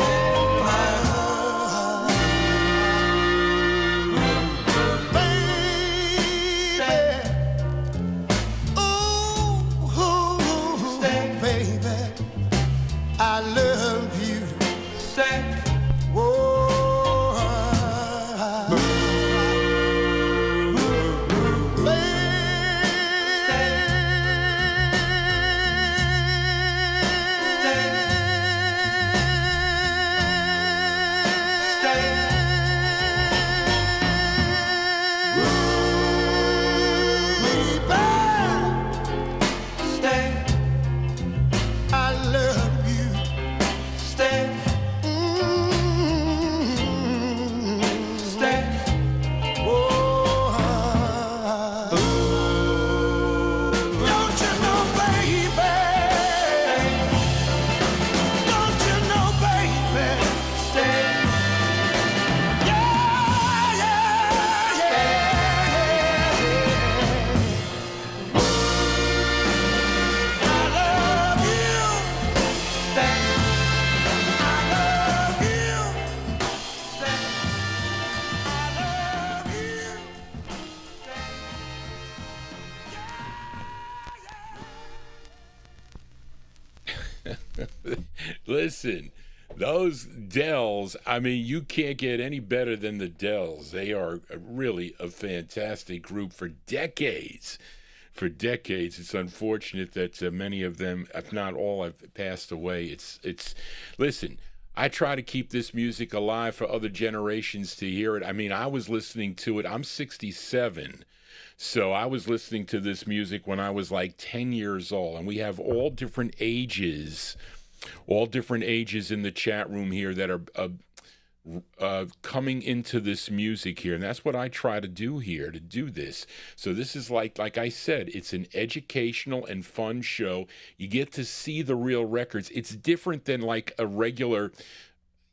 Baby. Ooh, baby. I love you. Stay. Whoa. I love you. Stay. Stay. Whoa. Don't you know, baby? Don't you know, baby? Stay. Yeah, yeah, yeah, I love you. Stay. I love you. Stay. I love you. Listen, those Dells, I mean, you can't get any better than the Dells. They are really a fantastic group for decades. For decades. It's unfortunate that many of them, if not all, have passed away. Listen, I try to keep this music alive for other generations to hear it. I mean, I was listening to it. I'm 67. So I was listening to this music when I was like 10 years old, and we have all different ages in the chat room here that are coming into this music here, and that's what I try to do here, to do this. So this is like I said, it's an educational and fun show. You get to see the real records. It's different than like a regular,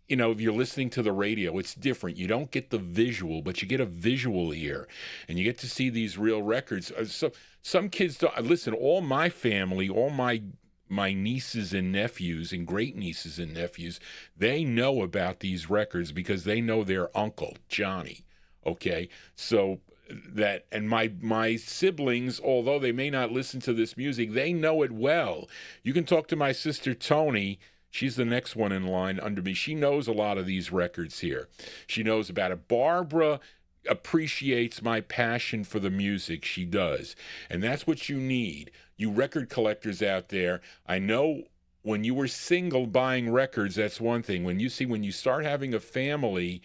if you're listening to the radio, it's different. You don't get the visual, but you get a visual ear, and you get to see these real records. So some kids don't listen. All my family, all my nieces and nephews and great nieces and nephews, they know about these records because they know their uncle Johnny. Okay, so that, and my siblings, although they may not listen to this music, they know it well. You can talk to my sister Tony. She's the next one in line under me. She knows a lot of these records here. She knows about it. Barbara appreciates my passion for the music. She does. And that's what you need. You record collectors out there, I know when you were single buying records, that's one thing. When you start having a family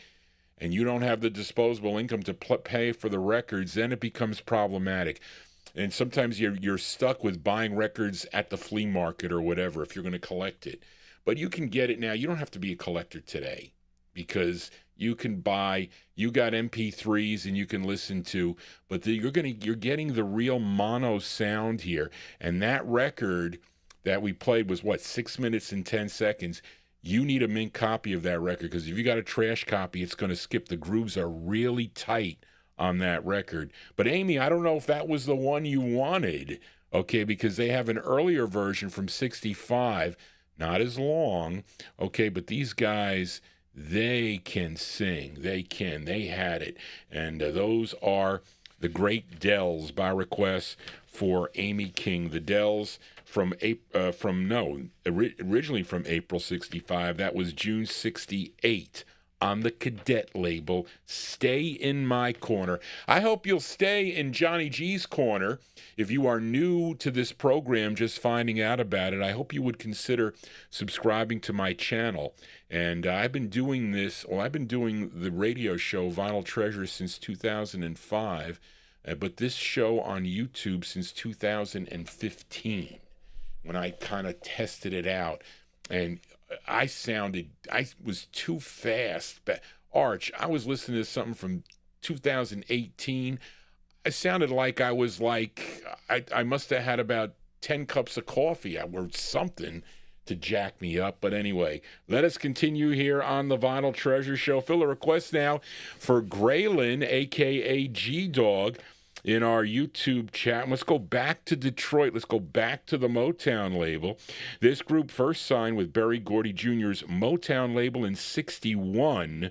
and you don't have the disposable income to pay for the records, then it becomes problematic. And sometimes you're stuck with buying records at the flea market or whatever if you're going to collect it. But you can get it now. You don't have to be a collector today because you got MP3s and you can listen to, but you're getting the real mono sound here. And that record that we played was 6 minutes and 10 seconds. You need a mint copy of that record because if you got a trash copy, it's going to skip. The grooves are really tight on that record. But Amy, I don't know if that was the one you wanted. okay, because they have an earlier version from 65, not as long, okay, but these guys, they can sing. They had it. And those are the Great Dells by request for Amy King. The Dells originally from April 65. That was June 68 on the Cadet label. Stay in my corner. I hope you'll stay in Johnny G's corner. If you are new to this program, just finding out about it, I hope you would consider subscribing to my channel. And I've been doing the radio show Vinyltreasure since 2005, but this show on YouTube since 2015, when I kind of tested it out. And I was too fast. But Arch, I was listening to something from 2018. I sounded like I must have had about 10 cups of coffee or something to jack me up. But anyway, let us continue here on the Vinyltreasure Show. Fill a request now for Graylin, a.k.a. G-Dog, in our YouTube chat. Let's go back to Detroit. Let's go back to the MOTOWN label. This group first signed with Berry Gordy Jr.'s MOTOWN label in 61.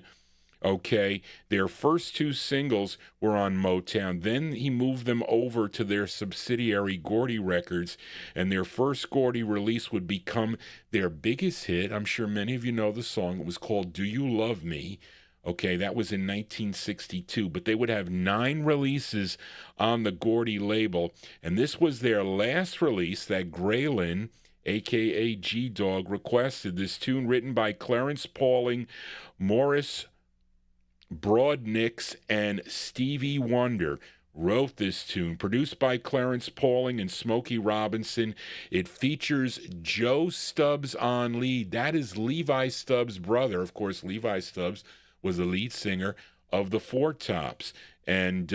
Okay, their first two singles were on MOTOWN. Then he moved them over to their subsidiary Gordy Records, and their first Gordy release would become their biggest hit. I'm sure many of you know the song. It was called Do You Love Me? Okay, that was in 1962, but they would have 9 releases on the Gordy label, and this was their last release that Graylin, a.k.a. G-Dog, requested. This tune, written by Clarence Pauling, Morris Broadnicks, and Stevie Wonder, wrote this tune, produced by Clarence Pauling and Smokey Robinson. It features Joe Stubbs on lead. That is Levi Stubbs' brother. Of course, Levi Stubbs was the lead singer of the Four Tops. And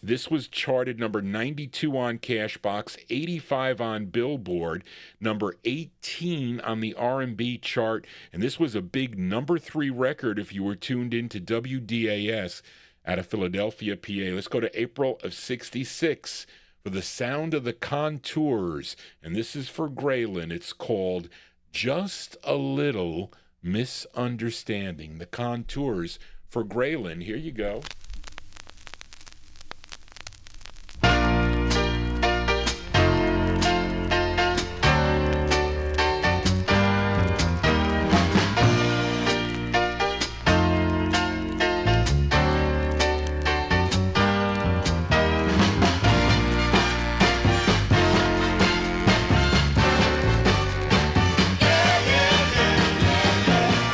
this was charted number 92 on Cashbox, 85 on Billboard, number 18 on the R&B chart. And this was a big number 3 record if you were tuned into WDAS out of Philadelphia, PA. Let's go to April of 66 for The Sound of the Contours. And this is for Graylin. It's called Just a Little Misunderstanding. The Contours for Graylin. Here you go.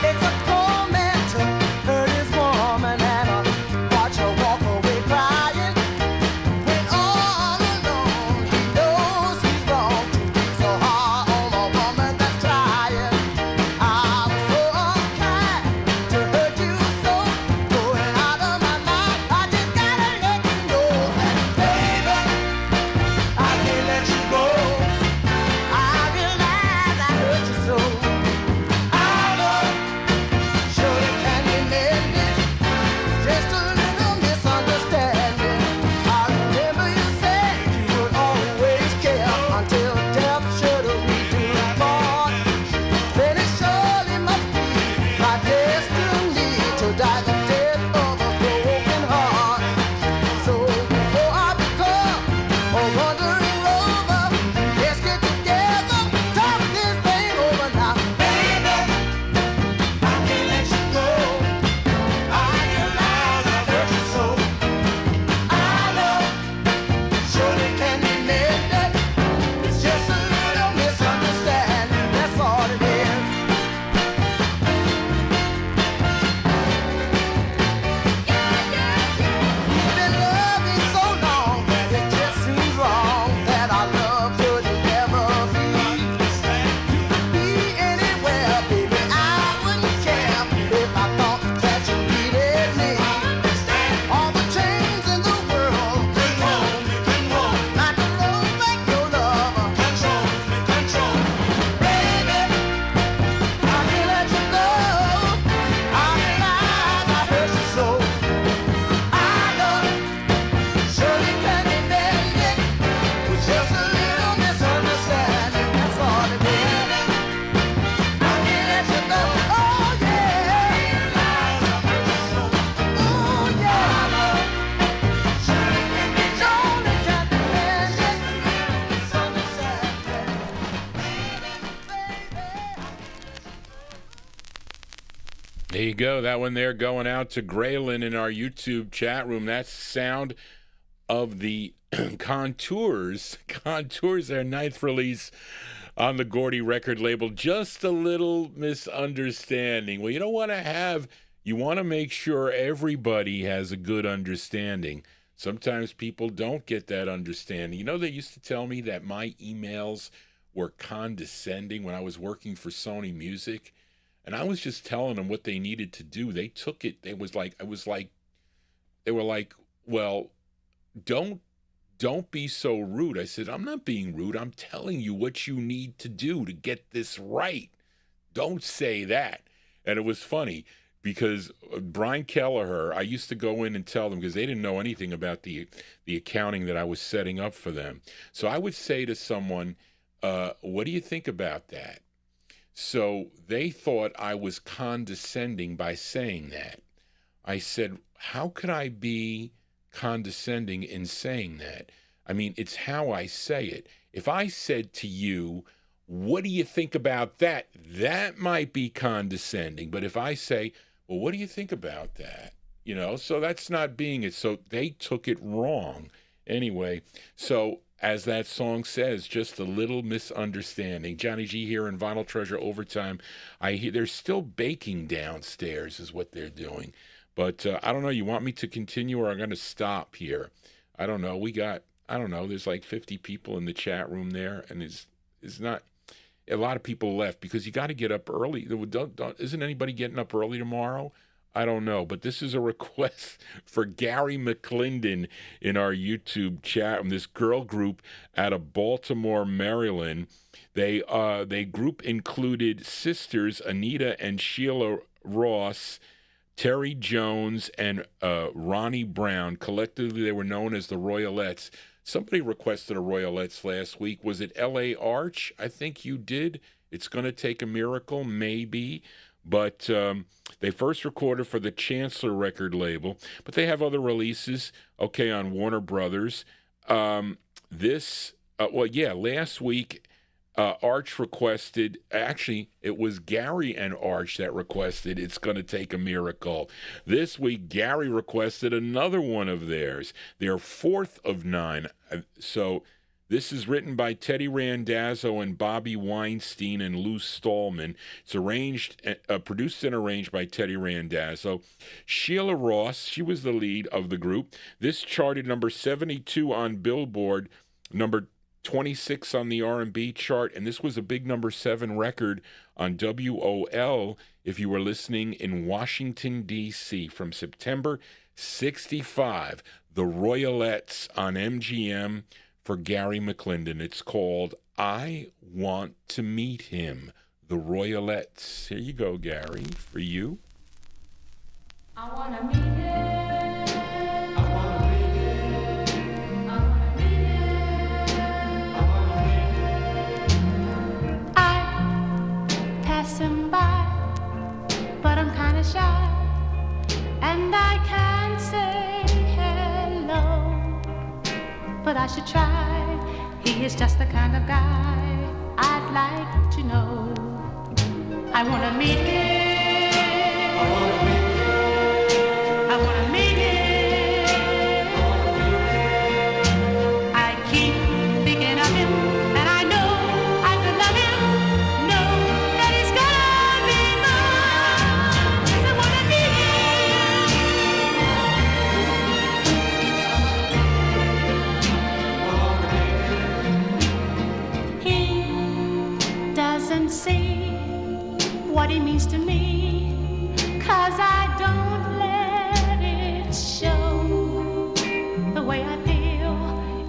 It's a torment to hurt his woman and watch There you go. That one there going out to Graylin in our YouTube chat room. That's the sound of the Contours. Contours, their ninth release on the Gordy record label. Just a little misunderstanding. Well, you don't want to have, you want to make sure everybody has a good understanding. Sometimes people don't get that understanding. You know, they used to tell me that my emails were condescending when I was working for Sony Music. And I was just telling them what they needed to do. They took it. They were like, well, don't be so rude. I said, I'm not being rude. I'm telling you what you need to do to get this right. Don't say that. And it was funny because Brian Kelleher, I used to go in and tell them because they didn't know anything about the accounting that I was setting up for them. So I would say to someone, what do you think about that? So they thought I was condescending by saying that. I said, how could I be condescending in saying that? I mean, it's how I say it. If I said to you, what do you think about that? That might be condescending. But if I say, well, what do you think about that? You know, so that's not being it. So they took it wrong. Anyway, so as that song says, just a little misunderstanding. Johnny G here in Vinyltreasure Overtime. I hear they're still baking downstairs is what they're doing. But I don't know. You want me to continue or I'm going to stop here? I don't know. There's like 50 people in the chat room there. And it's not, a lot of people left because you got to get up early. Isn't anybody getting up early tomorrow? I don't know, but this is a request for Gary McClendon in our YouTube chat room. This girl group out of Baltimore, Maryland. They group included sisters Anita and Sheila Ross, Terry Jones, and Ronnie Brown. Collectively, they were known as the Royalettes. Somebody requested a Royalettes last week. Was it L.A. Arch? I think you did. It's going to take a miracle, maybe. But they first recorded for the Chancellor record label, but they have other releases, okay, on Warner Brothers. Last week, Arch requested, actually, it was Gary and Arch that requested It's Gonna Take a Miracle. This week, Gary requested another one of theirs, their fourth of 9. So this is written by Teddy Randazzo and Bobby Weinstein and Lou Stallman. It's produced and arranged by Teddy Randazzo. Sheila Ross, she was the lead of the group. This charted number 72 on Billboard, number 26 on the R&B chart, and this was a big number 7 record on WOL if you were listening in Washington, D.C. from September 65. The Royalettes on MGM. For Gary McClendon. It's called I Want to Meet Him, the Royalettes. Here you go, Gary, for you. I want to meet him. I want to meet him. I want to meet him. I want to meet him. I pass him by, but I'm kind of shy, and I can't say hello. But I should try. He is just the kind of guy I'd like to know. I want to meet him. I want to meet him. I want to meet him. I keep thinking of him, and I know I could love him. Know that he's gonna be mine. 'Cause I want to meet doesn't see what he means to me, 'cause I don't let it show the way I feel.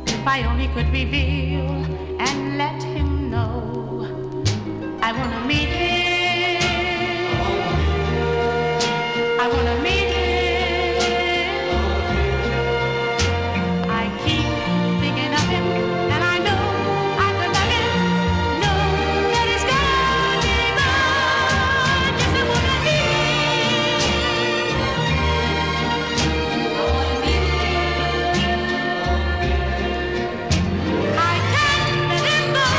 If I only could reveal and let him know I want to meet him. I want to meet him. I keep thinking of him, and I know I could love him. Know that he's gonna be mine. Yes, I want to meet him. I want to meet him. I can't let him go.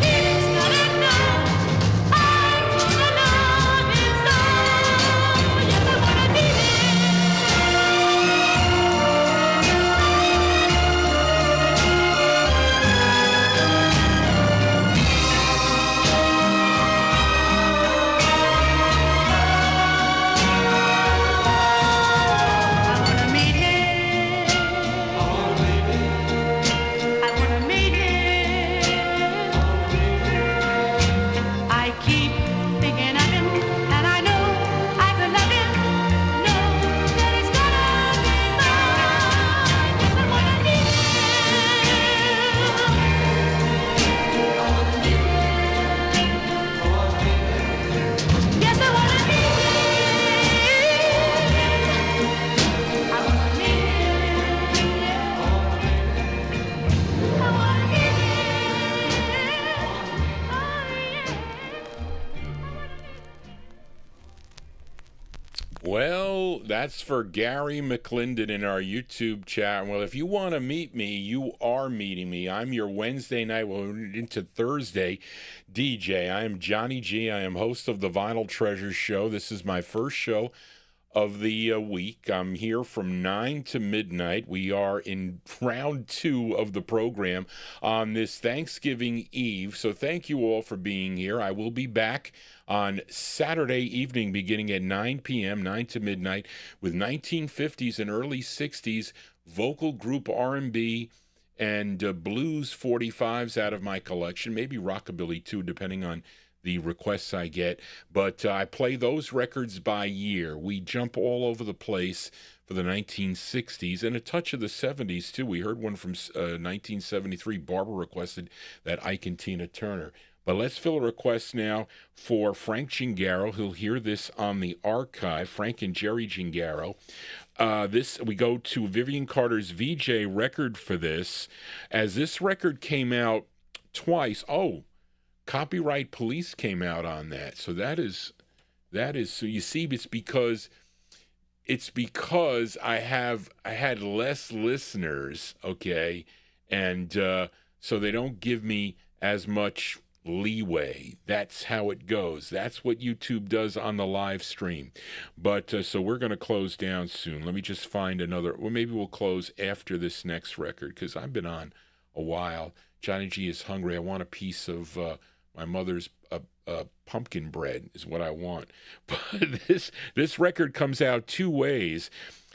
He's gotta know Well, that's for Gary McClendon in our YouTube chat. Well, if you want to meet me, you are meeting me. I'm your Wednesday night, well, into Thursday DJ. I am Johnny G. I am host of the Vinyltreasure show. This is my first show of the week. I'm here from 9 to midnight. We are in round 2 of the program on this Thanksgiving Eve. So thank you all for being here. I will be back on Saturday evening beginning at 9 p.m., 9 to midnight, with 1950s and early 60s vocal group R&B and blues 45s out of my collection, maybe rockabilly too, depending on the requests I get. But I play those records by year. We jump all over the place for the 1960s and a touch of the 70s too. We heard one from 1973. Barbara requested that Ike and Tina Turner. But let's fill a request now for Frank Gingaro. He'll hear this on the archive. Frank and Jerry Gingaro. We go to Vivian Carter's VJ record for this. As this record came out twice, Copyright Police came out on that. So that is so you see, it's because I had less listeners, okay, and so they don't give me as much leeway. That's how it goes. That's what YouTube does on the live stream. But so we're going to close down soon. Let me just find another, or maybe we'll close after this next record because I've been on a while. Johnny G is hungry. I want a piece of my mother's pumpkin bread is what I want. But this record comes out two ways.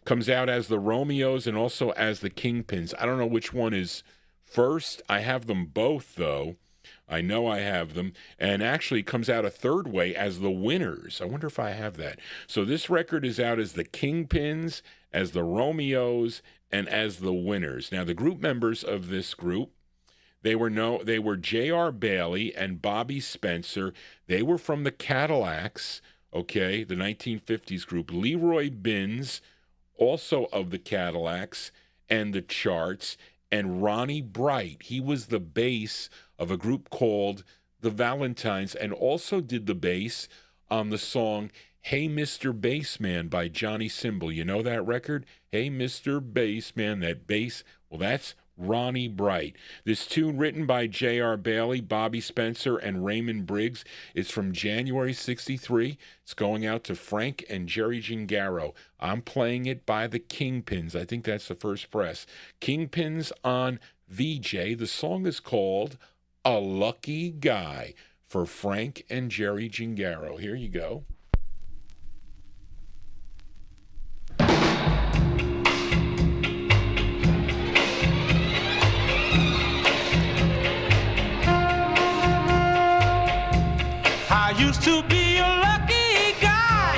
Comes out as the Romeos and also as the Kingpins. I don't know which one is first. I have them both, though. I know I have them. And actually comes out a third way as the Winners. I wonder if I have that. So this record is out as the Kingpins, as the Romeos, and as the Winners. Now, the group members of this group, they were J.R. Bailey and Bobby Spencer. They were from the Cadillacs, okay, the 1950s group. Leroy Binns, also of the Cadillacs and the Charts, and Ronnie Bright. He was the bass of a group called the Valentines and also did the bass on the song Hey Mr. Bassman by Johnny Cymbal. You know that record? Hey Mr. Bassman, that bass. Well, that's Ronnie Bright. This tune, written by J.R. Bailey, Bobby Spencer, and Raymond Briggs, is from January 63. It's going out to Frank and Jerry Gingaro. I'm playing it by the Kingpins. I think that's the first press. Kingpins on VJ. The song is called A Lucky Guy for Frank and Jerry Gingaro. Here you go. I used to be a lucky guy,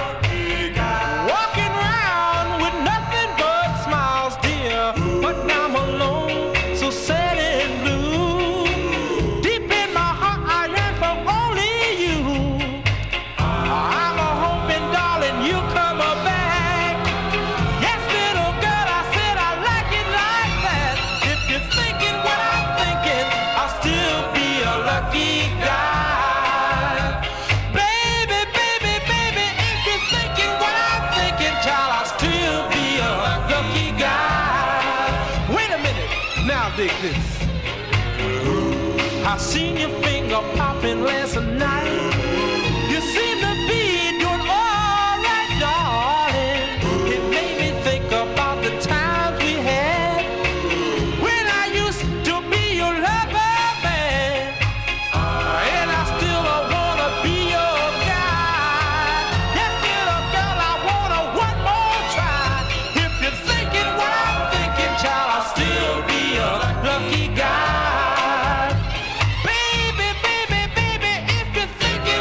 walking around with nothing but smiles, dear. But now I'm alone, so sad and blue. Deep in my heart, I yearn for only you. I'm a hoping, darling, you'll come back. Yes, little girl, I said I like it like that. If you're thinking what I'm thinking, I'll still be a lucky guy. Dig this. I seen your finger popping last night. You seem to be doing all right, darling. It made me think about the times we had when I used to be your lover, man. And I still wanna be your guy. Yes, little girl, I wanna one more try. If you're thinking what I'm thinking, child, I'll still be a lucky guy. Baby, baby, baby, if you're thinking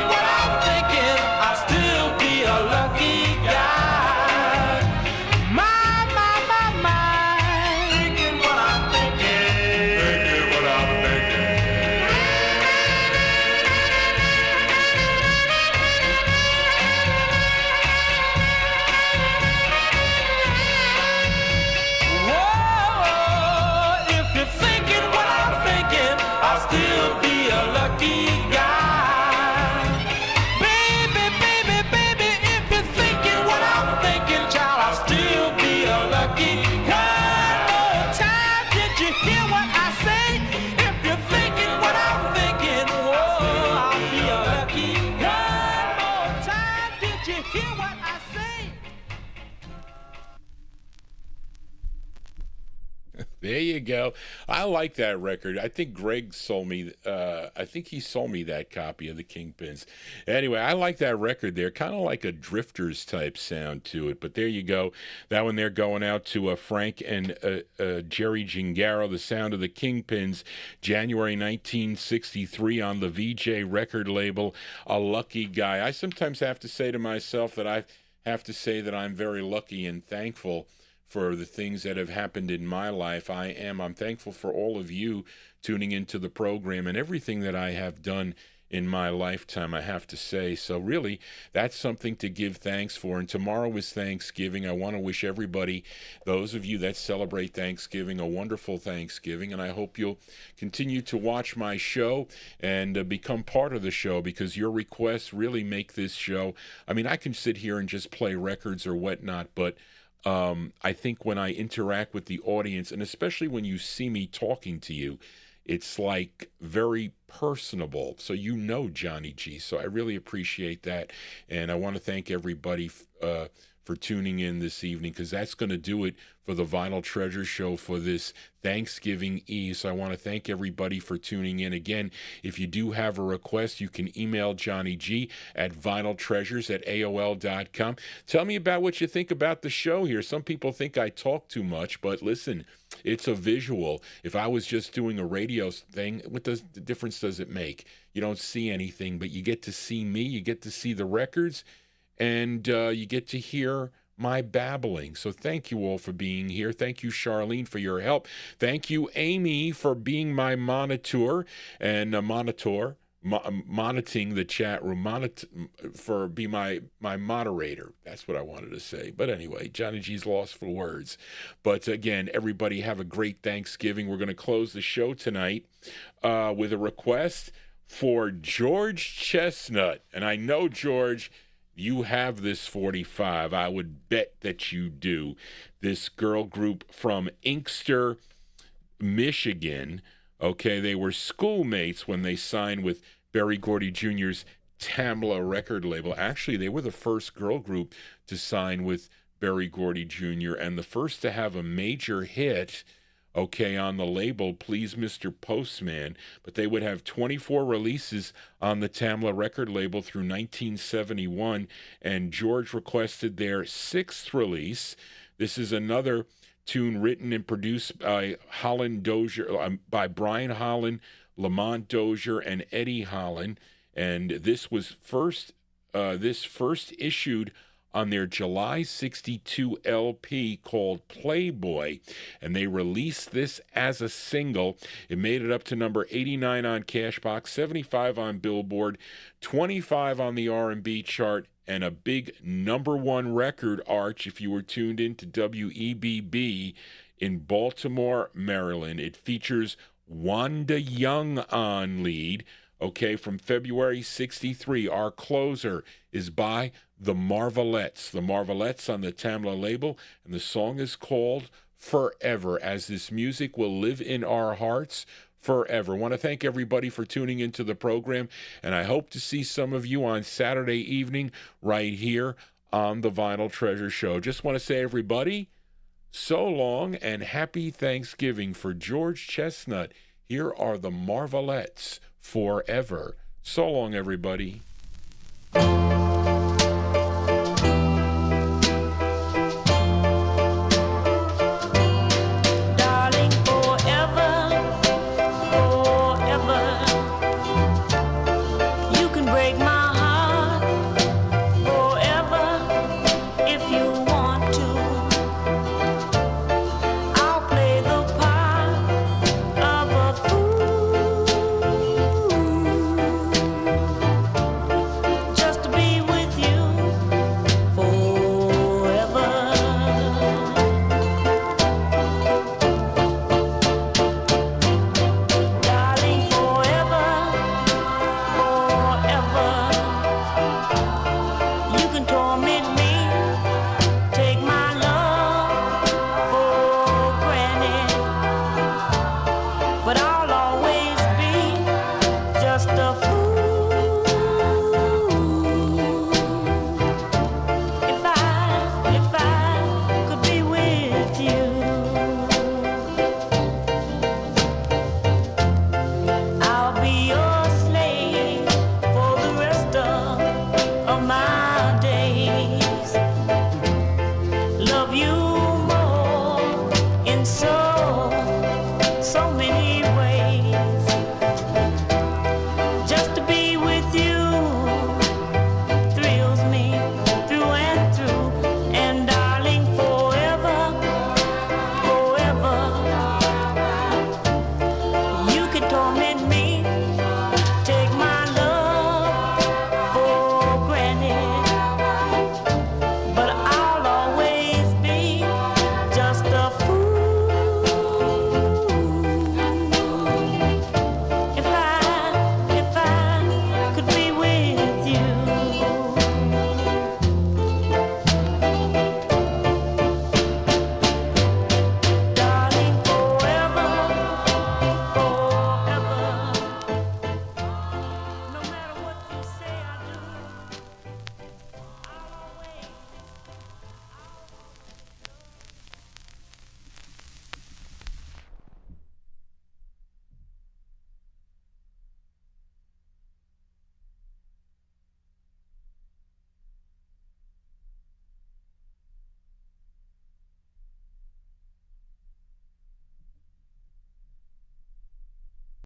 key. One more time, did you hear what I say? There you go. I like that record. I think Greg sold me. I think he sold me that copy of the Kingpins. Anyway, I like that record there. Kind of like a Drifters type sound to it. But there you go. That one there going out to Frank and Jerry Gingaro. The sound of the Kingpins, January 1963 on the VJ record label. A lucky guy. I sometimes have to say to myself that I have to say that I'm very lucky and thankful for the things that have happened in my life. I'm thankful for all of you tuning into the program and everything that I have done in my lifetime, I have to say. So really, that's something to give thanks for. And tomorrow is Thanksgiving. I want to wish everybody, those of you that celebrate Thanksgiving, a wonderful Thanksgiving. And I hope you'll continue to watch my show and become part of the show, because your requests really make this show. I mean, I can sit here and just play records or whatnot, but I think when I interact with the audience, and especially when you see me talking to you, it's like very personable. So you know Johnny G. So I really appreciate that. And I want to thank everybody for tuning in this evening, because that's going to do it for the Vinyl Treasure Show for this Thanksgiving Eve. So I want to thank everybody for tuning in. Again, if you do have a request, you can email Johnny G at vinyltreasures@aol.com. Tell me about what you think about the show here. Some people think I talk too much, but listen, it's a visual. If I was just doing a radio thing, what difference does it make? You don't see anything, but you get to see me, you get to see the records, and you get to hear my babbling. So thank you all for being here. Thank you, Charlene, for your help. Thank you, Amy, for being my monitor and monitoring the chat room, for being my moderator. That's what I wanted to say. But anyway, Johnny G's lost for words. But again, everybody have a great Thanksgiving. We're going to close the show tonight with a request for George Chestnut. And I know, George, you have this 45. I would bet that you do. This girl group from Inkster, Michigan. Okay, they were schoolmates when they signed with Berry Gordy Jr.'s Tamla record label. Actually, they were the first girl group to sign with Berry Gordy Jr. and the first to have a major hit, okay, on the label, Please Mr. Postman. But they would have 24 releases on the Tamla record label through 1971, and George requested their sixth release. This is another tune written and produced by by Brian Holland, Lamont Dozier, and Eddie Holland, and this was first issued on their July 62 LP called Playboy, and they released this as a single. It made it up to number 89 on Cashbox, 75 on Billboard, 25 on the R&B chart, and a big #1 record, Arch, if you were tuned in to WEBB in Baltimore, Maryland. It features Wanda Young on lead. Okay, from February 63, our closer is by the Marvelettes. The Marvelettes on the Tamla label, and the song is called Forever, as this music will live in our hearts forever. I want to thank everybody for tuning into the program, and I hope to see some of you on Saturday evening right here on the Vinyl Treasure Show. Just want to say, everybody, so long and happy Thanksgiving. For George Chestnut, here are the Marvelettes, Forever. So long, everybody. Darling, forever, forever. You can break my